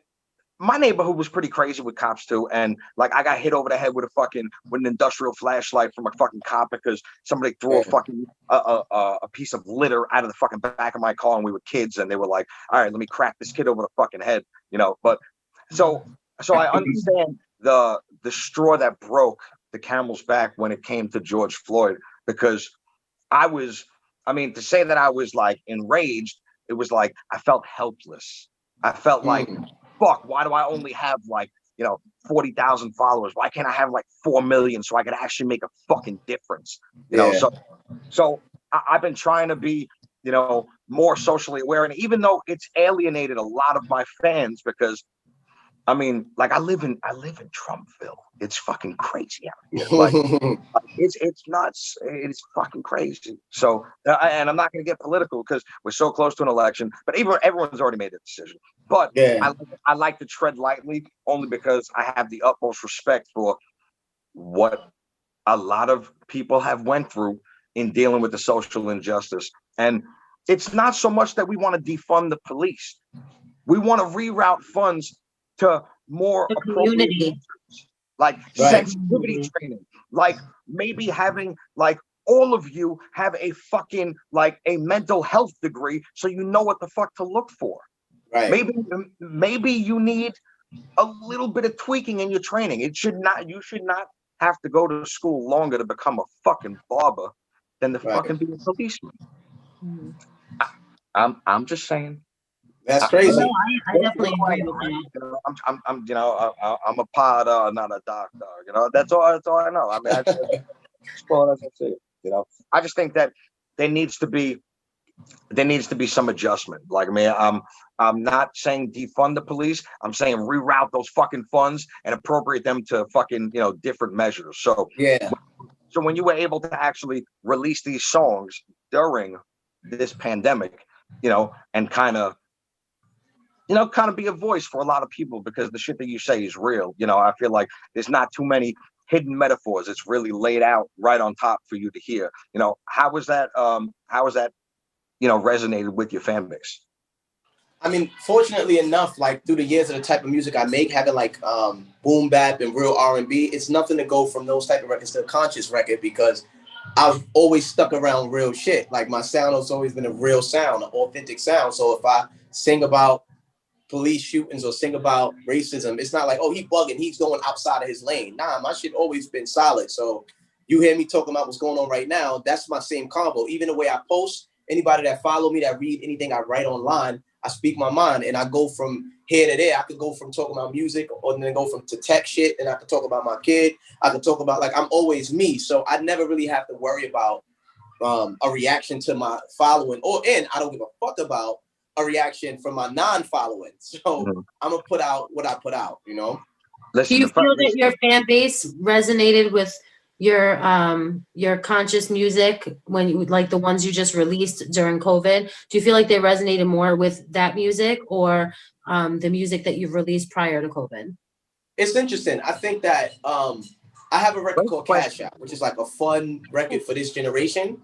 S1: my neighborhood was pretty crazy with cops too. And like, I got hit over the head with an industrial flashlight from a fucking cop because somebody threw a fucking a piece of litter out of the fucking back of my car, and we were kids, and they were like, all right, let me crack this kid over the fucking head, you know. But so I understand the straw that broke the camel's back when it came to George Floyd, because to say that I was like enraged, it was like I felt helpless. I felt like, fuck, why do I only have like, 40,000 followers? Why can't I have like 4 million so I could actually make a fucking difference? You know, so I've been trying to be, more socially aware. And even though it's alienated a lot of my fans, because I mean, like I live in Trumpville. It's fucking crazy out here. Like, it's nuts. It's fucking crazy. So, and I'm not going to get political because we're so close to an election. But everyone's already made a decision. But I like to tread lightly, only because I have the utmost respect for what a lot of people have went through in dealing with the social injustice. And it's not so much that we want to defund the police. We want to reroute funds to more appropriate, like sensitivity training, like maybe having like all of you have a fucking like a mental health degree, so you know what the fuck to look for. Right. Maybe you need a little bit of tweaking in your training. You should not have to go to school longer to become a fucking barber than to fucking be a policeman. I'm just saying.
S4: That's crazy.
S3: No, I definitely agree with that.
S1: You know, I'm a pod, not a doctor. You know, that's all I know. I mean, that's far as I see it. You know, I just think that there needs to be some adjustment. Like, I mean, I'm not saying defund the police. I'm saying reroute those fucking funds and appropriate them to fucking, different measures. So
S4: Yeah.
S1: So when you were able to actually release these songs during this pandemic, and kind of be a voice for a lot of people, because the shit that you say is real. I feel like there's not too many hidden metaphors. It's really laid out right on top for you to hear. How was that resonated with your fan base?
S4: I mean, fortunately enough, like through the years of the type of music I make, having like boom bap and real R&B, it's nothing to go from those type of records to a conscious record, because I've always stuck around real shit. Like my sound has always been a real sound, an authentic sound. So if I sing about police shootings or sing about racism, it's not like, oh, he bugging, he's going outside of his lane. Nah, my shit always been solid. So you hear me talking about what's going on right now, that's my same combo. Even the way I post, anybody that follow me, that read anything I write online, I speak my mind, and I go from here to there. I could go from talking about music, or then go from to tech shit, and I could talk about my kid. I could talk about, like, I'm always me. So I never really have to worry about a reaction to my following, and I don't give a fuck about a reaction from my non-following. So I'm gonna put out what I put out,
S3: Listen, do you feel that your fan base resonated with your conscious music when you, like the ones you just released during COVID? Do you feel like they resonated more with that music, or the music that you've released prior to COVID?
S4: It's interesting. I think that I have a record called Cash Out, which is like a fun record for this generation.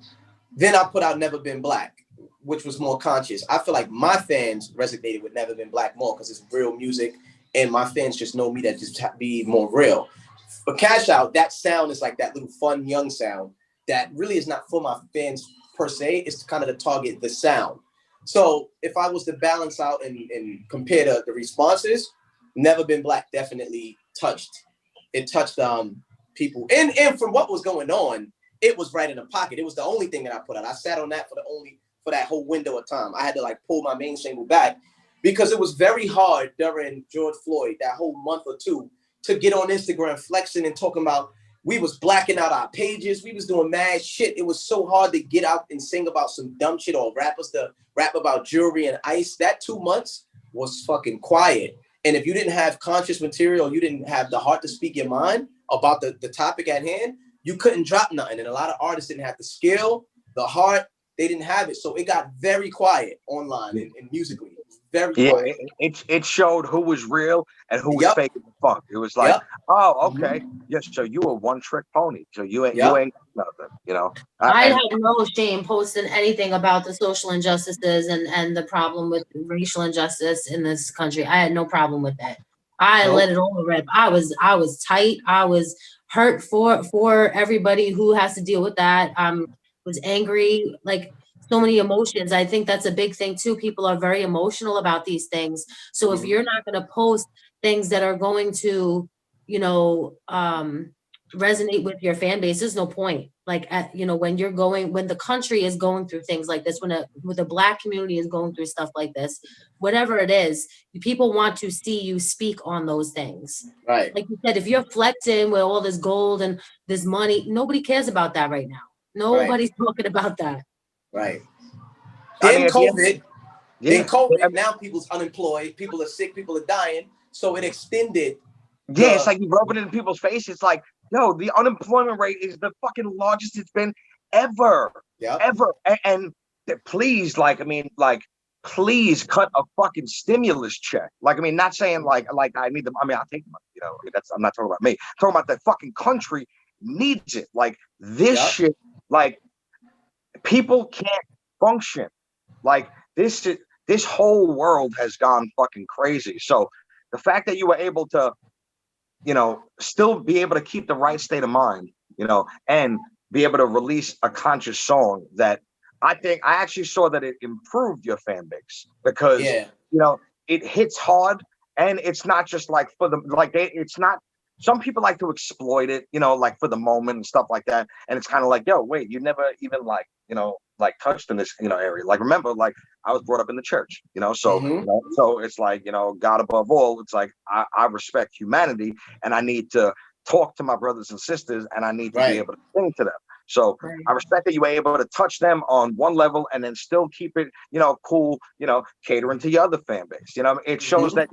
S4: Then I put out Never Been Black, which was more conscious. I feel like my fans resonated with Never Been Black more because it's real music, and my fans just know me that just be more real. But Cash Out, that sound is like that little fun young sound that really is not for my fans per se. It's kind of to target the sound. So if I was to balance out and compare the responses, Never Been Black definitely touched people. And from what was going on, it was right in the pocket. It was the only thing that I put out. I sat on that for that whole window of time. I had to like pull my main single back because it was very hard during George Floyd, that whole month or two, to get on Instagram flexing and talking about, we was blacking out our pages. We was doing mad shit. It was so hard to get out and sing about some dumb shit, or rappers to rap about jewelry and ice. That 2 months was fucking quiet. And if you didn't have conscious material, you didn't have the heart to speak your mind about the topic at hand, you couldn't drop nothing. And a lot of artists didn't have the skill, the heart, they didn't have it. So it got very quiet online and musically. Very quiet.
S1: It showed who was real and who was faking the funk. It was like, oh, okay. Yes, so you a one-trick pony. So you ain't nothing,
S3: I have no shame posting anything about the social injustices and the problem with racial injustice in this country. I had no problem with that. I let it all rip. I was tight. I was hurt for everybody who has to deal with that. Was angry, like so many emotions. I think that's a big thing too. People are very emotional about these things. So if you're not going to post things that are going to, resonate with your fan base, there's no point. Like, when the country is going through things like this, when the Black community is going through stuff like this, whatever it is, people want to see you speak on those things.
S4: Right.
S3: Like you said, if you're flexing with all this gold and this money, nobody cares about that right now. Nobody's talking about that.
S4: Right. Then COVID. Now people's unemployed, people are sick, people are dying. So it extended.
S1: It's like you rub it in people's face. It's like, yo, the unemployment rate is the fucking largest it's been ever. Ever. And please, please cut a fucking stimulus check. Not saying I need them. I'll take the money, I'm not talking about me. I'm talking about the fucking country needs it. Like this shit, people can't function. Like this whole world has gone fucking crazy. So the fact that you were able to, still be able to keep the right state of mind, and be able to release a conscious song that I actually saw that it improved your fan base, because, it hits hard, and it's not just like it's not some people like to exploit it, you know, like for the moment and stuff like that. And it's kind of like, yo, wait, you never even like, you know, like touched in this, you know, area. Like, remember, like I was brought up in the church, you know, so, you know, so it's like, you know, God above all, it's like, I respect humanity, and I need to talk to my brothers and sisters, and I need to be able to sing to them. So I respect that you were able to touch them on one level and then still keep it, you know, cool, you know, catering to your other fan base. You know, it shows that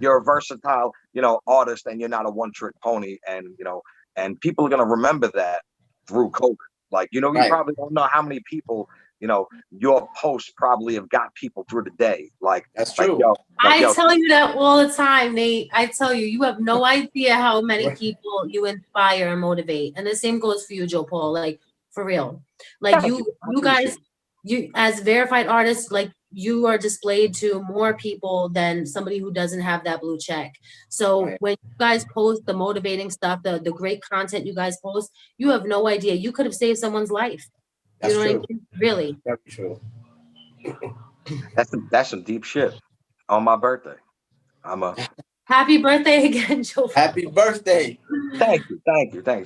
S1: you're a versatile, you know, artist, and you're not a one-trick pony. And, you know, and people are going to remember that through COVID. Like, you know, you probably don't know how many people, you know, your posts probably have got people through the day. Like,
S4: that's true.
S1: Like,
S3: I tell you that all the time, Nate. I tell you, you have no idea how many people you inspire and motivate. And the same goes for you, JopauL. Like, for real. Like, you guys, you as verified artists, like, you are displayed to more people than somebody who doesn't have that blue check. So when you guys post the motivating stuff, the great content you guys post, you have no idea. You could have saved someone's life.
S4: That's
S3: you know
S4: true.
S3: what I mean? Really.
S4: That's true.
S1: That's some deep shit. On my birthday,
S3: Happy birthday again, Joe.
S4: Happy birthday.
S1: Thank you.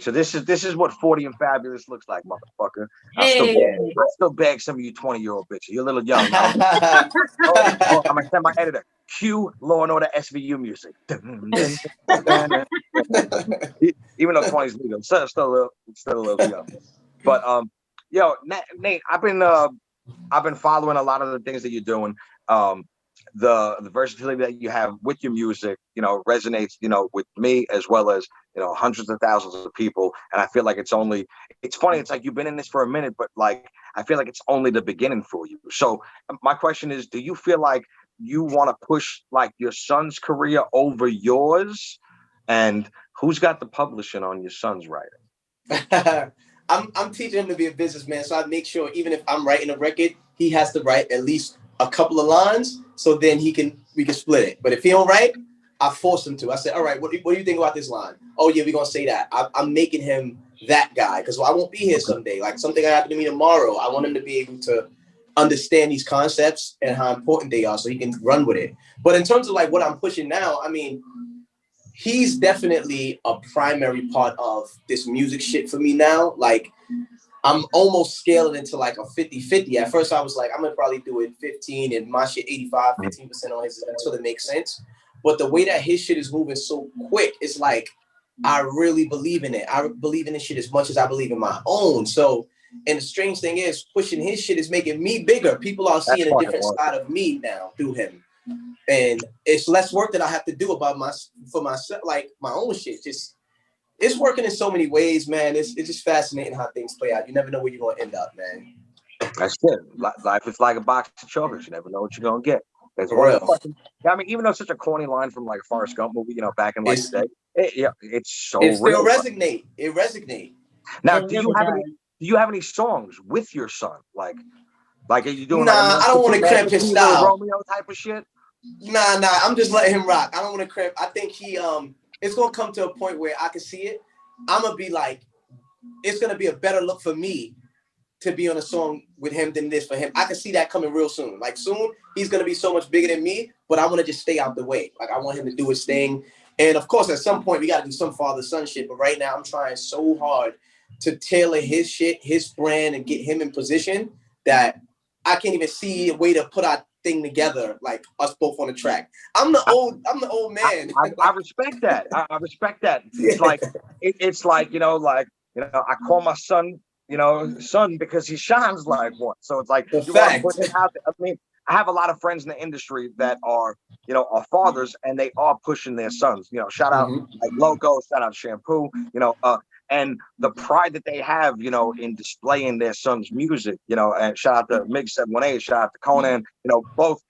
S1: So this is what 40 and fabulous looks like, motherfucker.
S3: Hey.
S1: I still beg some of you 20-year-old bitches. You're a little young. I'm gonna send my editor. Cue Law and Order SVU music. Even though 20 is legal, still a little young. But yo, Nate, I've been following a lot of the things that you're doing. The versatility that you have with your music, you know, resonates, you know, with me as well as, you know, hundreds of thousands of people. And I feel like it's funny. It's like you've been in this for a minute, but like, I feel like it's only the beginning for you. So my question is, do you feel like you want to push like your son's career over yours? And who's got the publishing on your son's writing?
S4: I'm teaching him to be a businessman, so I make sure even if I'm writing a record, he has to write at least a couple of lines, so then we can split it. But if he don't write, I force him to. I said, all right, what do you think about this line? Oh yeah, we're gonna say that. I'm making him that guy, because I won't be here someday. Like, something happened to me tomorrow, I want him to be able to understand these concepts and how important they are, so he can run with it. But in terms of like what I'm pushing now, I mean, he's definitely a primary part of this music shit for me now. Like, I'm almost scaling into like a 50-50. At first I was like, I'm gonna probably do it 15 and my shit 85, 15% on his until it makes sense. But the way that his shit is moving so quick, it's like, I really believe in it. I believe in this shit as much as I believe in my own. So, and the strange thing is, pushing his shit is making me bigger. People are seeing a different side of me now through him. And it's less work that I have to do for myself, like my own shit. It's working in so many ways, man. It's just fascinating how things play out. You never know where you're gonna end up, man.
S1: That's it. Life is like a box of chocolates. You never know what you're gonna get. That's
S4: For real.
S1: I mean, even though it's such a corny line from like a Forrest Gump movie, you know, back in like the day, it's so
S4: it still
S1: real.
S4: resonate. It resonate.
S1: Now, do you have any songs with your son? Like are you doing?
S4: Nah, I don't want to cramp his style.
S1: Romeo type of shit.
S4: Nah. I'm just letting him rock. I don't want to cramp. I think it's gonna come to a point where I can see it. I'm gonna be like, it's gonna be a better look for me to be on a song with him than this for him. I can see that coming real soon. Like, soon he's gonna be so much bigger than me, but I want to just stay out the way. Like, I want him to do his thing. And of course, at some point we gotta do some father-son shit. But right now I'm trying so hard to tailor his shit, his brand, and get him in position that I can't even see a way to put our thing together, like us both on the track. I'm the old man.
S1: I respect that. I respect that. It's like I call my son, son, because he shines like one. So it's like, you want to put it out there. I mean, I have a lot of friends in the industry that are fathers, and they are pushing their sons. Shout out like Loco, shout out Shampoo, and the pride that they have, in displaying their son's music, and shout out to Mig 718, shout out to Conan, both,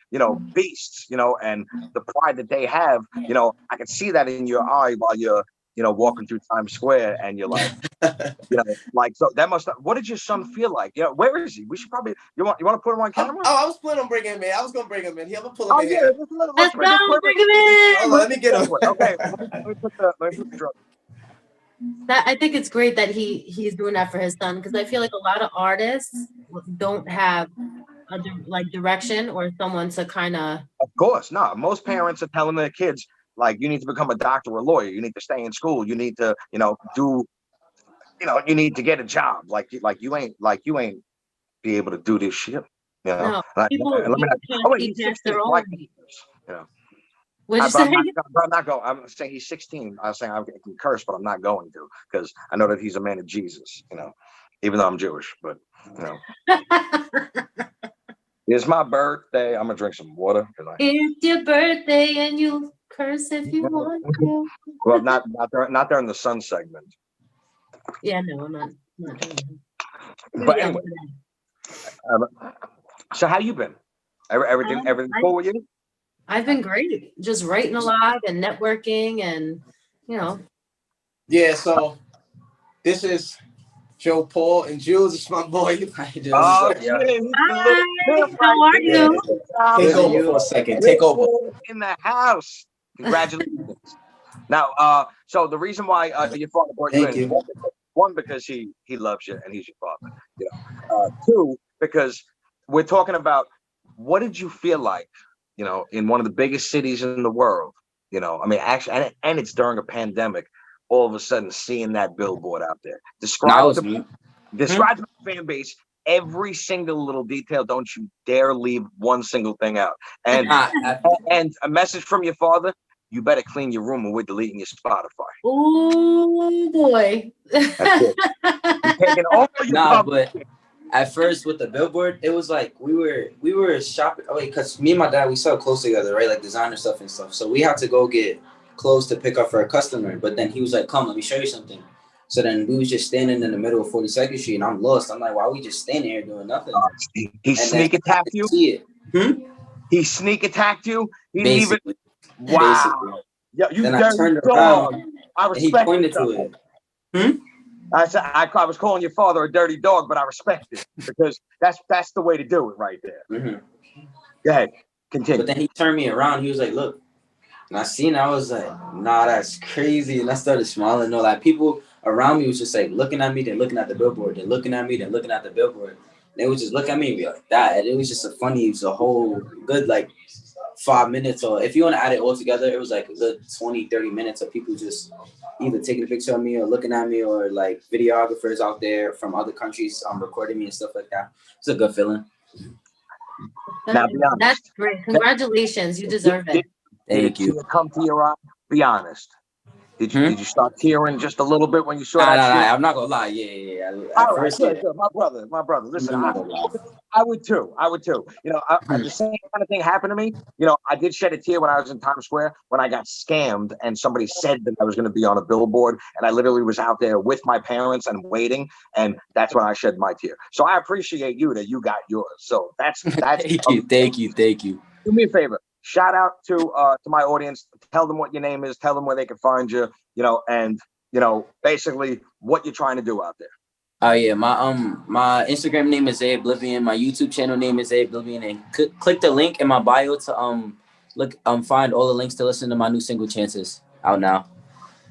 S1: beasts, and the pride that they have, I can see that in your eye while you're, walking through Times Square, and you're like, so that what did your son feel like? Where is he? We should probably, you want to put him on camera?
S4: I was planning on bringing him in. I was going to bring him in. I'm going to pull him in here.
S3: Let's go, bring him in.
S4: Hold on, let me get him.
S1: Okay, let me put the drug.
S3: I think it's great that he's doing that for his son, because I feel like a lot of artists don't have a direction or someone to kind of.
S1: Of course, no. Most parents are telling their kids, Like, you need to become a doctor or a lawyer. You need to stay in school. You need to, you need to get a job. Like you ain't be able to do this shit. You know.
S3: No,
S1: Like,
S3: people
S1: let me not,
S3: can't
S1: oh wait,
S3: see
S1: he's
S3: past
S1: 16.
S3: their
S1: Like,
S3: own.
S1: you know.
S3: What'd you
S1: But
S3: say?
S1: I'm not going. I'm saying he's 16. I was saying I can curse, but I'm not going to, because I know that he's a man of Jesus. Even though I'm Jewish, but it's my birthday. I'm gonna drink some water.
S3: It's your birthday and you curse if you want to.
S1: Well, not during the sun segment.
S3: Yeah, no, I'm not doing that.
S1: But anyway, so how you been? Everything cool with you?
S3: I've been great. Just writing a lot and networking and,
S4: Yeah, so this is JopauL and Julz. It's my boy.
S1: Oh,
S4: Yeah.
S3: Hi, how are you?
S4: Take over for a second. Take over.
S1: In the house. Congratulations. Now, so the reason why your father brought you in, one, because he loves you and he's your father. Two, because we're talking about, what did you feel like, in one of the biggest cities in the world? I mean, actually, and it's during a pandemic, all of a sudden seeing that billboard out there. Describe the fan base, every single little detail. Don't you dare leave one single thing out. And and a message from your father: you better clean your room, or we're deleting your Spotify.
S3: Oh boy.
S1: That's it. You're taking all your
S5: but at first with the billboard, it was like we were shopping. Oh wait, because me and my dad, we sell clothes together, right? Like designer stuff and stuff. So we had to go get clothes to pick up for a customer. But then he was like, "Come, let me show you something." So then we was just standing in the middle of 42nd Street, and I'm lost. I'm like, "Why are we just standing here doing nothing?"
S1: He sneak attacked you.
S5: See it.
S1: He sneak attacked you. He
S5: Basically.
S1: Wow.
S5: Basically.
S1: Yeah, you
S5: then
S1: dirty
S5: I turned
S1: dog.
S5: around.
S1: I
S5: And he
S1: respect
S5: pointed to it.
S1: I said I was calling your father a dirty dog, but I respect it, because that's the way to do it right there.
S5: Mm-hmm.
S1: Go ahead, continue.
S5: But then he turned me around. He was like, "Look," and I seen. I was like, "Nah, that's crazy." And I started smiling. No, like people around me was just like looking at me, then looking at the billboard, then looking at me, then looking at the billboard. They would just look at me and be like that. And it was just it was a whole good 5 minutes, or if you want to add it all together, it was like a good 20-30 minutes of people just either taking a picture of me or looking at me, or like videographers out there from other countries recording me and stuff like that. It's a good feeling.
S1: Now, be honest.
S3: That's great. Congratulations. You deserve it.
S5: Thank you.
S1: Did it come to your eye? Be honest. Did you start tearing just a little bit when you saw that shit?
S5: I'm not gonna lie. Yeah.
S1: All right, good. My brother. Listen, I would too. The same kind of thing happened to me. I did shed a tear when I was in Times Square, when I got scammed and somebody said that I was going to be on a billboard, and I literally was out there with my parents and waiting, and that's when I shed my tear. So I appreciate you that you got yours. So that's
S5: Thank you.
S1: Do me a favor. Shout out to my audience. Tell them what your name is. Tell them where they can find you. And basically what you're trying to do out there.
S5: Oh yeah, my Instagram name is Oblivion. My YouTube channel name is Oblivion, and click the link in my bio to find all the links to listen to my new single Chances, out now.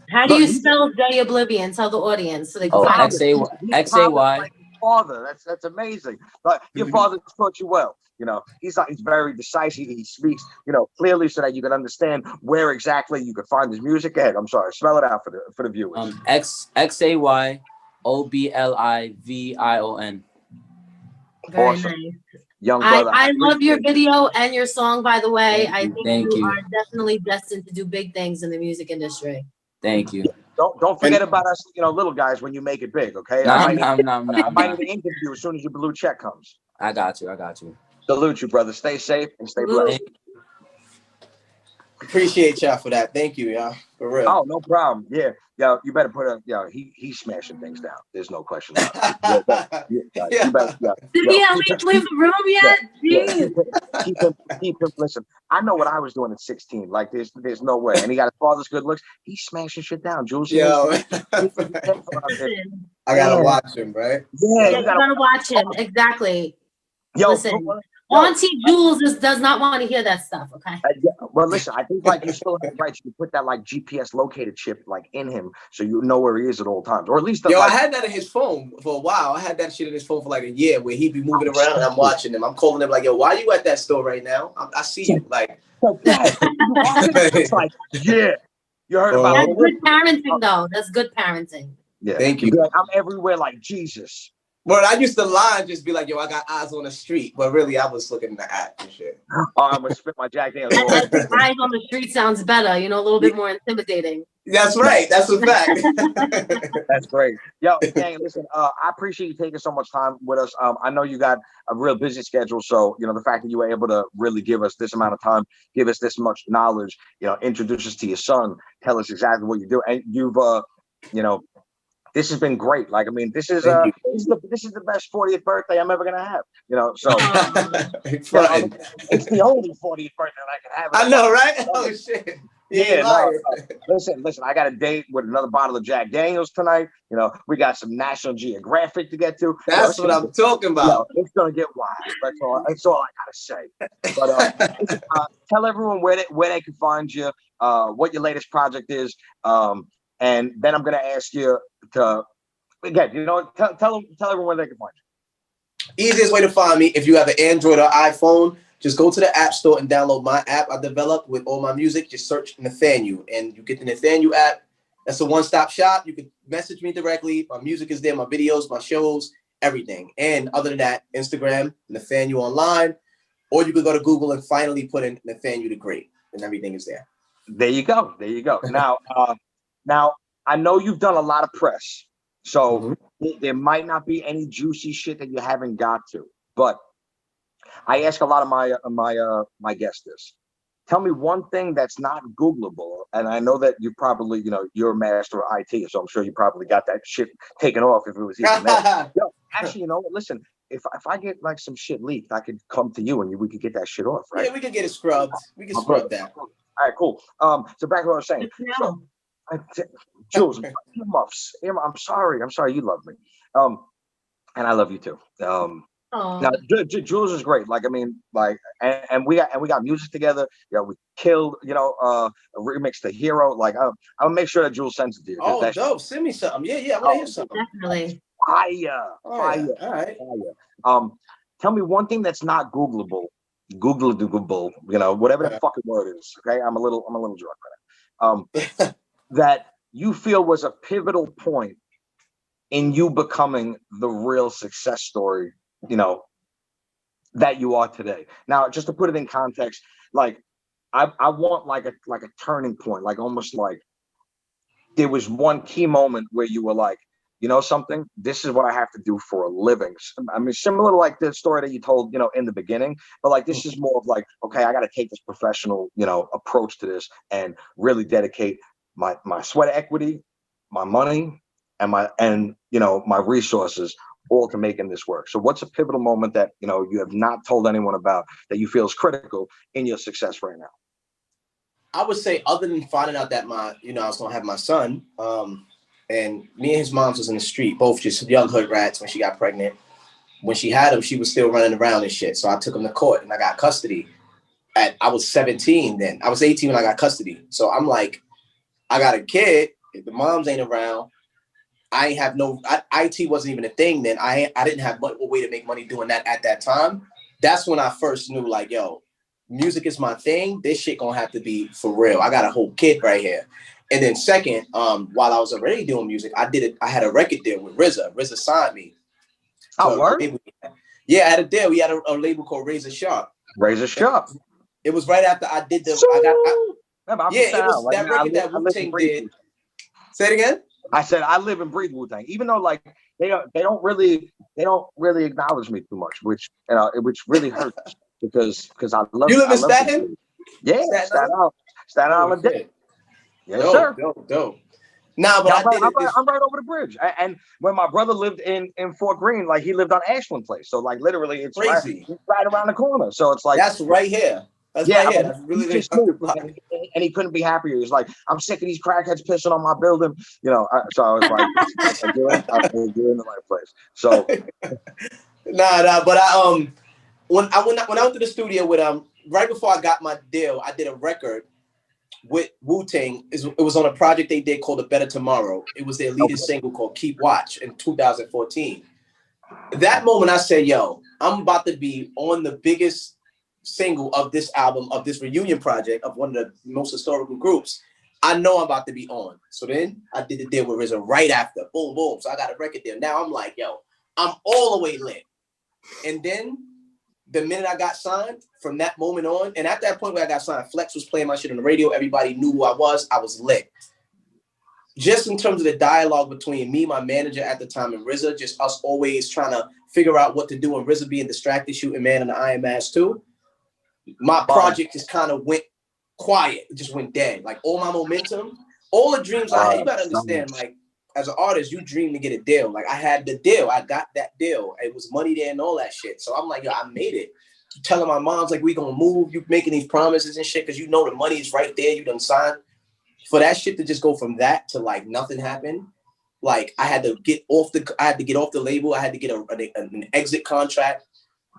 S3: How do you spell Oblivion? Tell the audience so they can find
S5: XAY.
S1: Father, that's amazing. But your father taught you well. He's very decisive. He speaks, clearly, so that you can understand where exactly you can find his music. Go ahead. I'm sorry. Spell it out for the viewers.
S5: XAYOBLIVION.
S3: Very
S1: Awesome.
S3: nice.
S1: Young brother.
S3: I love your video and your song, by the way. I think you
S5: you
S3: are definitely destined to do big things in the music industry.
S5: Thank you.
S1: Don't forget about us, little guys, when you make it big, okay? I might need an interview as soon as your blue check comes.
S5: I got you.
S1: Salute you, brother. Stay safe and stay blessed.
S4: Appreciate y'all for that. Thank you, y'all. For real.
S1: Oh, no problem. Yeah. You better put he's smashing things down. There's no question about it.
S3: Did he at least leave the room yet?
S1: Keep him. Listen, I know what I was doing at 16. Like, there's no way. And he got his father's good looks. He's smashing shit down, Julz.
S4: I gotta watch him, right?
S3: Yeah, you gotta watch him. Exactly.
S1: Yo,
S3: listen. Auntie Julz does not want to hear that stuff. Okay.
S1: Yeah, well, listen, I think like you still have rights. You put that like GPS located chip like in him, so you know where he is at all times, or at least.
S4: Yo,
S1: like,
S4: I had that in his phone for a while. I had that shit in his phone for like a year, where he'd be moving around and I'm watching him. I'm calling him like, yo, why are you at that store right now? I see you. Like,
S1: it's like, yeah, you heard about
S3: That's
S1: it.
S3: good parenting, though. That's good parenting.
S1: Yeah,
S4: thank you.
S1: Like, I'm everywhere like Jesus.
S4: Well, I used to lie and just be like, yo, I got eyes on the street, but really I was looking in the app and shit.
S1: Oh, I'm gonna spit my Jack Daniels.
S3: Eyes on the street sounds better, you know, a little bit more intimidating.
S4: That's right. That's a fact.
S1: That's great. Yo, gang, listen, I appreciate you taking so much time with us. I know you got a real busy schedule, so you know the fact that you were able to really give us this amount of time, give us this much knowledge, you know, introduce us to your son, tell us exactly what you do, and you've you know, this has been great. Like, I mean, this is the best 40th birthday I'm ever gonna have. You know, so it's the only 40th birthday I can have.
S4: I know, right? Oh shit.
S1: Yeah, no. Listen. I got a date with another bottle of Jack Daniels tonight. You know, we got some National Geographic to get to.
S4: That's what I'm talking about.
S1: You know, it's gonna get wild. That's all I gotta say. But tell everyone where they can find you, what your latest project is, and then I'm gonna ask you to again. You know, tell everyone where they can find you.
S4: Easiest way to find me, if you have an Android or iPhone, just go to the App Store and download my app I developed with all my music. Just search Nathaniel and you get the Nathaniel app. That's a one-stop shop. You can message me directly. My music is there, my videos, my shows, everything. And other than that, Instagram, Nathaniel Online, or you could go to Google and finally put in Nathaniel the Great, and everything is there.
S1: There you go. Now, now I know you've done a lot of press, so there might not be any juicy shit that you haven't got to, but I ask a lot of my guests this. Tell me one thing that's not Googleable, and I know that you probably, you know, you're a master of IT, so I'm sure you probably got that shit taken off if it was even there. Yo, actually, you know what? Listen, if I get like some shit leaked, I could come to you and we could get that shit off, right?
S4: Yeah, we could get it scrubbed. We can scrub that.
S1: All right, cool. So back to what I was saying. So, Julz, muffs. I'm sorry. You love me. And I love you too. Now, Julz is great. Like, I mean, like, and we got music together. You know, we killed, you know, a remix to Hero. Like, I'll make sure that Julz sends it to you.
S4: Oh, dope. Send me something. Yeah, I want to hear something.
S3: Definitely.
S1: Fire.
S4: Yeah. All right.
S1: Fire. Tell me one thing that's not Googleable, you know, whatever the fucking word is. Okay, I'm a little drunk right now. That you feel was a pivotal point in you becoming the real success story, you know, that you are today. Now, just to put it in context, like I want like a turning point, like almost like there was one key moment where you were like, you know something, this is what I have to do for a living. I mean, similar to like the story that you told, you know, in the beginning, but like this is more of like, okay, I got to take this professional, you know, approach to this and really dedicate my sweat equity, my money, and you know, my resources all to making this work. So what's a pivotal moment that, you know, you have not told anyone about that you feel is critical in your success right now?
S4: I would say, other than finding out that I was gonna have my son, and me and his mom was in the street, both just young hood rats when she got pregnant. When she had him, she was still running around and shit. So I took him to court and I got custody. I was 17 then. I was 18 when I got custody. So I'm like, I got a kid. If the moms ain't around, I ain't have IT wasn't even a thing then. I didn't have much way to make money doing that at that time. That's when I first knew, like, yo, music is my thing. This shit gonna have to be for real. I got a whole kid right here. And then second, while I was already doing music, I had a record deal with RZA. RZA signed me.
S1: Oh, word?
S4: Yeah, I had a deal. We had a label called Razor Sharp.
S1: Razor Sharp.
S4: It was right after I did it was that record that Wu-Tang did. Say it again?
S1: I said I live and breathe Wu-Tang, even though like they don't really acknowledge me too much, which really hurts because I love.
S4: You live in Staten?
S1: Yeah, Staten Island. Yes, sir.
S4: Dope. Nah, but
S1: I'm right over the bridge. And when my brother lived in Fort Greene, like he lived on Ashland Place, so like literally it's
S4: crazy,
S1: right around the corner. So it's like
S4: that's right here. That's right here. That's really
S1: and he couldn't be happier. He's like, I'm sick of these crackheads pissing on my building, you know. So I was like, I'm doing the right place. So
S4: nah, but when I went to the studio with right before I got my deal, I did a record with Wu-Tang. It was on a project they did called A Better Tomorrow. It was their latest single called Keep Watch in 2014. That moment I said, yo, I'm about to be on the biggest single of this album, of this reunion project of one of the most historical groups. I know I'm about to be on. So then I did the deal with RZA right after. Boom, boom. So I got a record deal. Now I'm like, yo, I'm all the way lit. And then the minute I got signed, from that moment on, and at that point where I got signed, Flex was playing my shit on the radio. Everybody knew who I was lit. Just in terms of the dialogue between me, my manager at the time, and RZA, just us always trying to figure out what to do, and RZA being distracted shooting Man in the Iron Mask too, my project just kind of went quiet. It just went dead. Like all my momentum, all the dreams I had, you gotta understand, like as an artist, you dream to get a deal. Like I had the deal. I got that deal. It was money there and all that shit. So I'm like, yo, I made it. Telling my mom's like, we gonna move. You making these promises and shit because you know the money is right there. You done signed. For that shit to just go from that to like nothing happened. Like I had to get off the label. I had to get an exit contract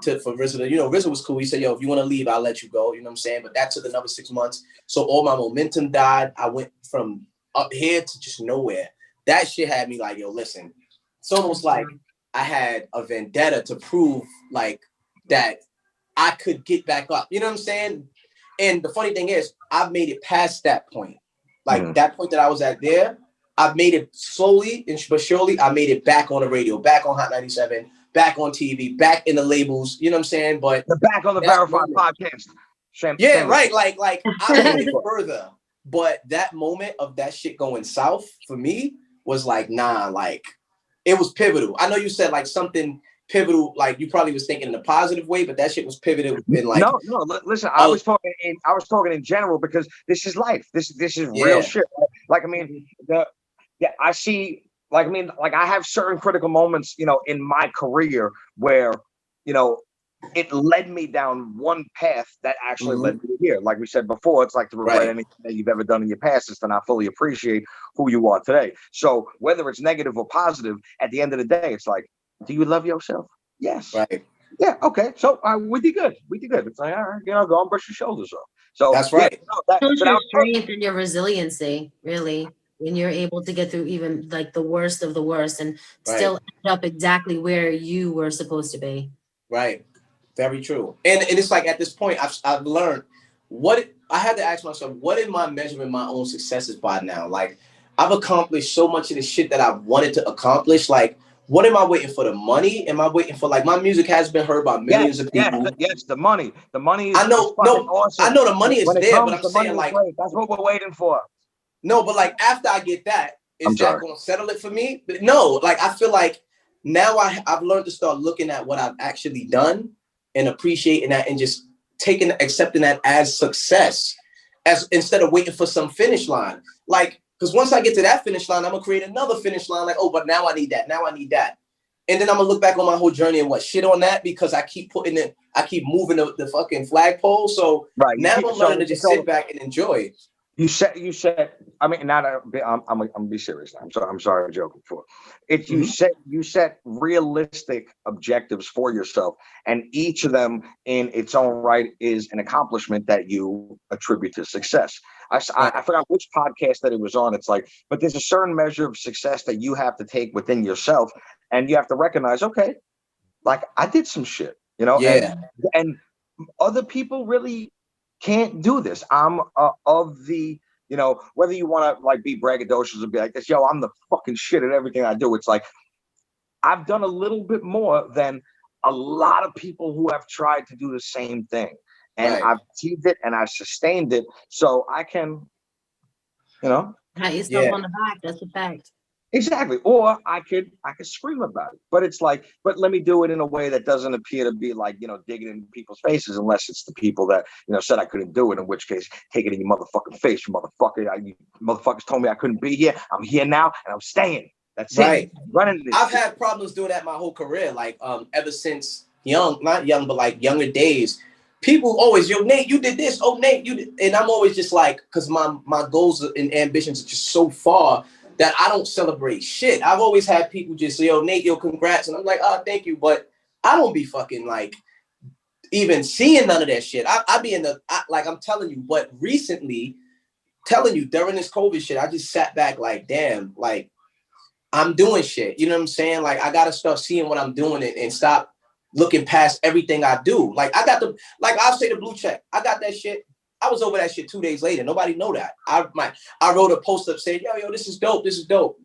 S4: for RZA. You know, RZA was cool. He said, yo, if you want to leave, I'll let you go. You know what I'm saying? But that took another 6 months. So all my momentum died. I went from up here to just nowhere. That shit had me like, yo, listen, it's almost like I had a vendetta to prove like that I could get back up. You know what I'm saying? And the funny thing is, I've made it past that point. Like that point that I was at there, I've made it slowly but surely. I made it back on the radio, back on Hot 97, back on TV, back in the labels. You know what I'm saying? But
S1: the back on the Verified podcast.
S4: Yeah, right. Like I made it further. But that moment of that shit going south for me was like, nah, like it was pivotal. I know you said like something pivotal, like you probably was thinking in a positive way, but that shit was pivotal in like
S1: no. Listen, I was talking in general because this is life. This is real shit. Like I mean, I see. Like I mean, like I have certain critical moments, you know, in my career where, you know, it led me down one path that actually led me to here. Like we said before, it's like to regret anything that you've ever done in your past is to not fully appreciate who you are today. So whether it's negative or positive, at the end of the day, it's like, do you love yourself? Yes.
S4: Right.
S1: Yeah. Okay. So we did good. We did good. It's like, all right, you know, go and brush your shoulders off. So
S4: that's right.
S3: Shows your strength and your resiliency, really, when you're able to get through even like the worst of the worst and still end up exactly where you were supposed to be.
S4: Right. Very true. And it's like at this point, I've learned I had to ask myself, what am I measuring my own successes by now? Like I've accomplished so much of the shit that I wanted to accomplish. Like, what am I waiting for? The money? Am I waiting for like my music has been heard by millions of people?
S1: Yes, the money. The money is
S4: I know,
S1: awesome.
S4: I know the money is
S1: when
S4: there,
S1: comes,
S4: but I'm saying like
S1: great. That's what we're waiting for.
S4: No, but like after I get that, is that gonna settle it for me? But no, like I feel like now I've learned to start looking at what I've actually done and appreciating that and just accepting that as success, as instead of waiting for some finish line. Like, because once I get to that finish line, I'm gonna create another finish line. Like, oh, but now I need that. Now I need that. And then I'm gonna look back on my whole journey and shit on that because I keep moving the fucking flagpole. So now I'm learning to just sit back and enjoy it.
S1: You said. I mean, I'm gonna be serious now. I'm sorry, I'm joking. If you set realistic objectives for yourself, and each of them in its own right is an accomplishment that you attribute to success. I forgot which podcast that it was on. It's like, but there's a certain measure of success that you have to take within yourself, and you have to recognize, okay, like I did some shit, you know, and other people really can't do this. I'm of the, you know, whether you want to like be braggadocious and be like this, yo, I'm the fucking shit at everything I do. It's like, I've done a little bit more than a lot of people who have tried to do the same thing. And I've achieved it and I've sustained it. So I can, you know.
S3: Pat yourself on the back. That's a fact.
S1: Exactly. Or I could scream about it. But it's like, but let me do it in a way that doesn't appear to be like, you know, digging in people's faces, unless it's the people that, you know, said I couldn't do it, in which case, take it in your motherfucking face, you motherfucker. You motherfuckers told me I couldn't be here. I'm here now and I'm staying. That's it. Running this.
S4: I've had problems doing that my whole career. Like ever since not young, but like younger days. People always, yo, Nate, you did this. Oh, Nate, you did. And I'm always just like, because my goals and ambitions are just so far that I don't celebrate shit. I've always had people just say, yo, Nate, yo, congrats. And I'm like, oh, thank you. But I don't be fucking like, even seeing none of that shit. I be in like I'm telling you, but recently, telling you during this COVID shit, I just sat back like, damn, like I'm doing shit. You know what I'm saying? Like I gotta start seeing what I'm doing and stop looking past everything I do. Like I got I'll say the blue check. I got that shit. I was over that shit 2 days later. Nobody know that. I wrote a post up saying, yo, this is dope. This is dope.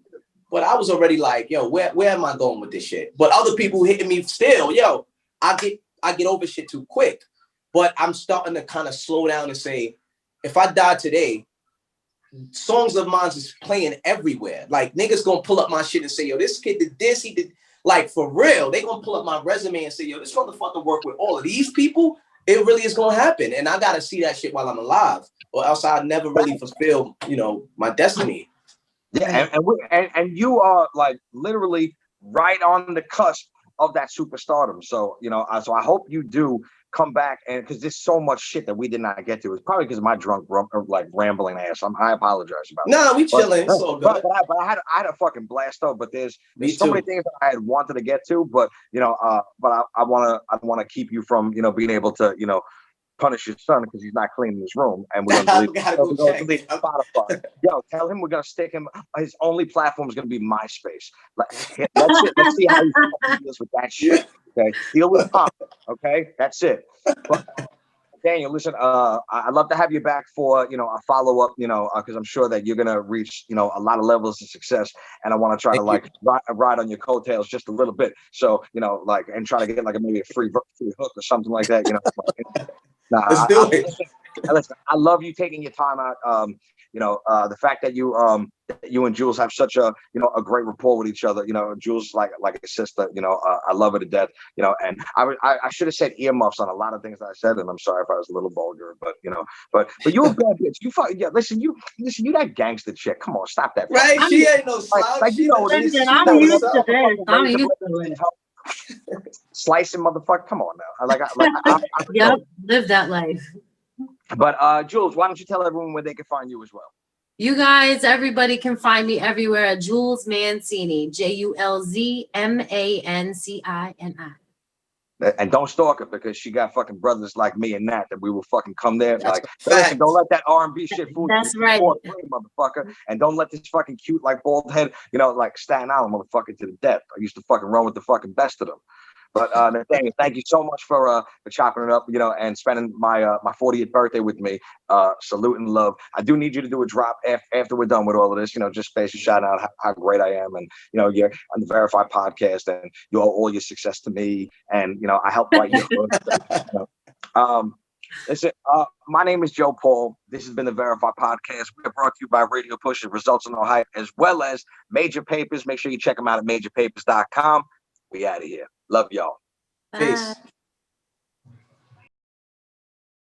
S4: But I was already like, yo, where am I going with this shit? But other people hitting me still, yo, I get over shit too quick. But I'm starting to kind of slow down and say, if I die today, songs of mine is playing everywhere. Like niggas gonna pull up my shit and say, yo, this kid did this, he did. Like for real, they gonna pull up my resume and say, yo, this motherfucker worked with all of these people. It really is gonna happen, and I gotta see that shit while I'm alive, or else I'll never really fulfill, my destiny.
S1: Yeah, and you are like literally right on the cusp of that superstardom. So so I hope you do come back, and because there's so much shit that we did not get to. It's probably because of my drunk rambling ass. I apologize about that.
S4: No, we chilling. It's all good.
S1: But I had a fucking blast though. But there's so many things that I had wanted to get to. But but I wanna keep you from being able to punish his son because he's not cleaning his room, and we're gonna delete Spotify. Yo, tell him we're gonna stick him. His only platform is gonna be MySpace. Let's see how he deals with that shit. Okay, deal with pop. Okay, that's it. But, Daniel, listen, I'd love to have you back for a follow up. Because I'm sure that you're gonna reach a lot of levels of success, and I want to try to ride on your coattails just a little bit. So and try to get maybe a free hook or something like that.
S4: Let's do it.
S1: Listen, I love you taking your time out. The fact that you and Julz have such a great rapport with each other. Julz is like a sister. I love her to death. And I should have said earmuffs on a lot of things that I said, and I'm sorry if I was a little vulgar. But but you're a bad bitch. Listen, you that gangster chick. Come on, stop that.
S4: Right? She ain't no slouch.
S3: I'm used to this. I'm used to it.
S1: Slicing motherfucker. Come on now.
S3: Yep, live that life.
S1: But Julz, why don't you tell everyone where they can find you as well?
S3: You guys, everybody can find me everywhere at Julz Mancini, JULZ MANCINI.
S1: And don't stalk her because she got fucking brothers like me and Nat that we will fucking come there. Listen, don't let that R&B shit fool you.
S3: That's right.
S1: Motherfucker. And don't let this fucking cute, bald head, like Staten Island motherfucker to the death. I used to fucking run with the fucking best of them. But Nathaniel, thank you so much for chopping it up, and spending my 40th birthday with me. Salute and love. I do need you to do a drop after we're done with all of this, just basically shout out how great I am, and you're on the Verified podcast, and you owe all your success to me, and I helped write your book. Listen, my name is JopauL. This has been the Verified podcast. We're brought to you by Radio Push and Results in No Hype, as well as Major Papers. Make sure you check them out at majorpapers.com. We out of here. Love y'all.
S3: Bye.
S4: Peace.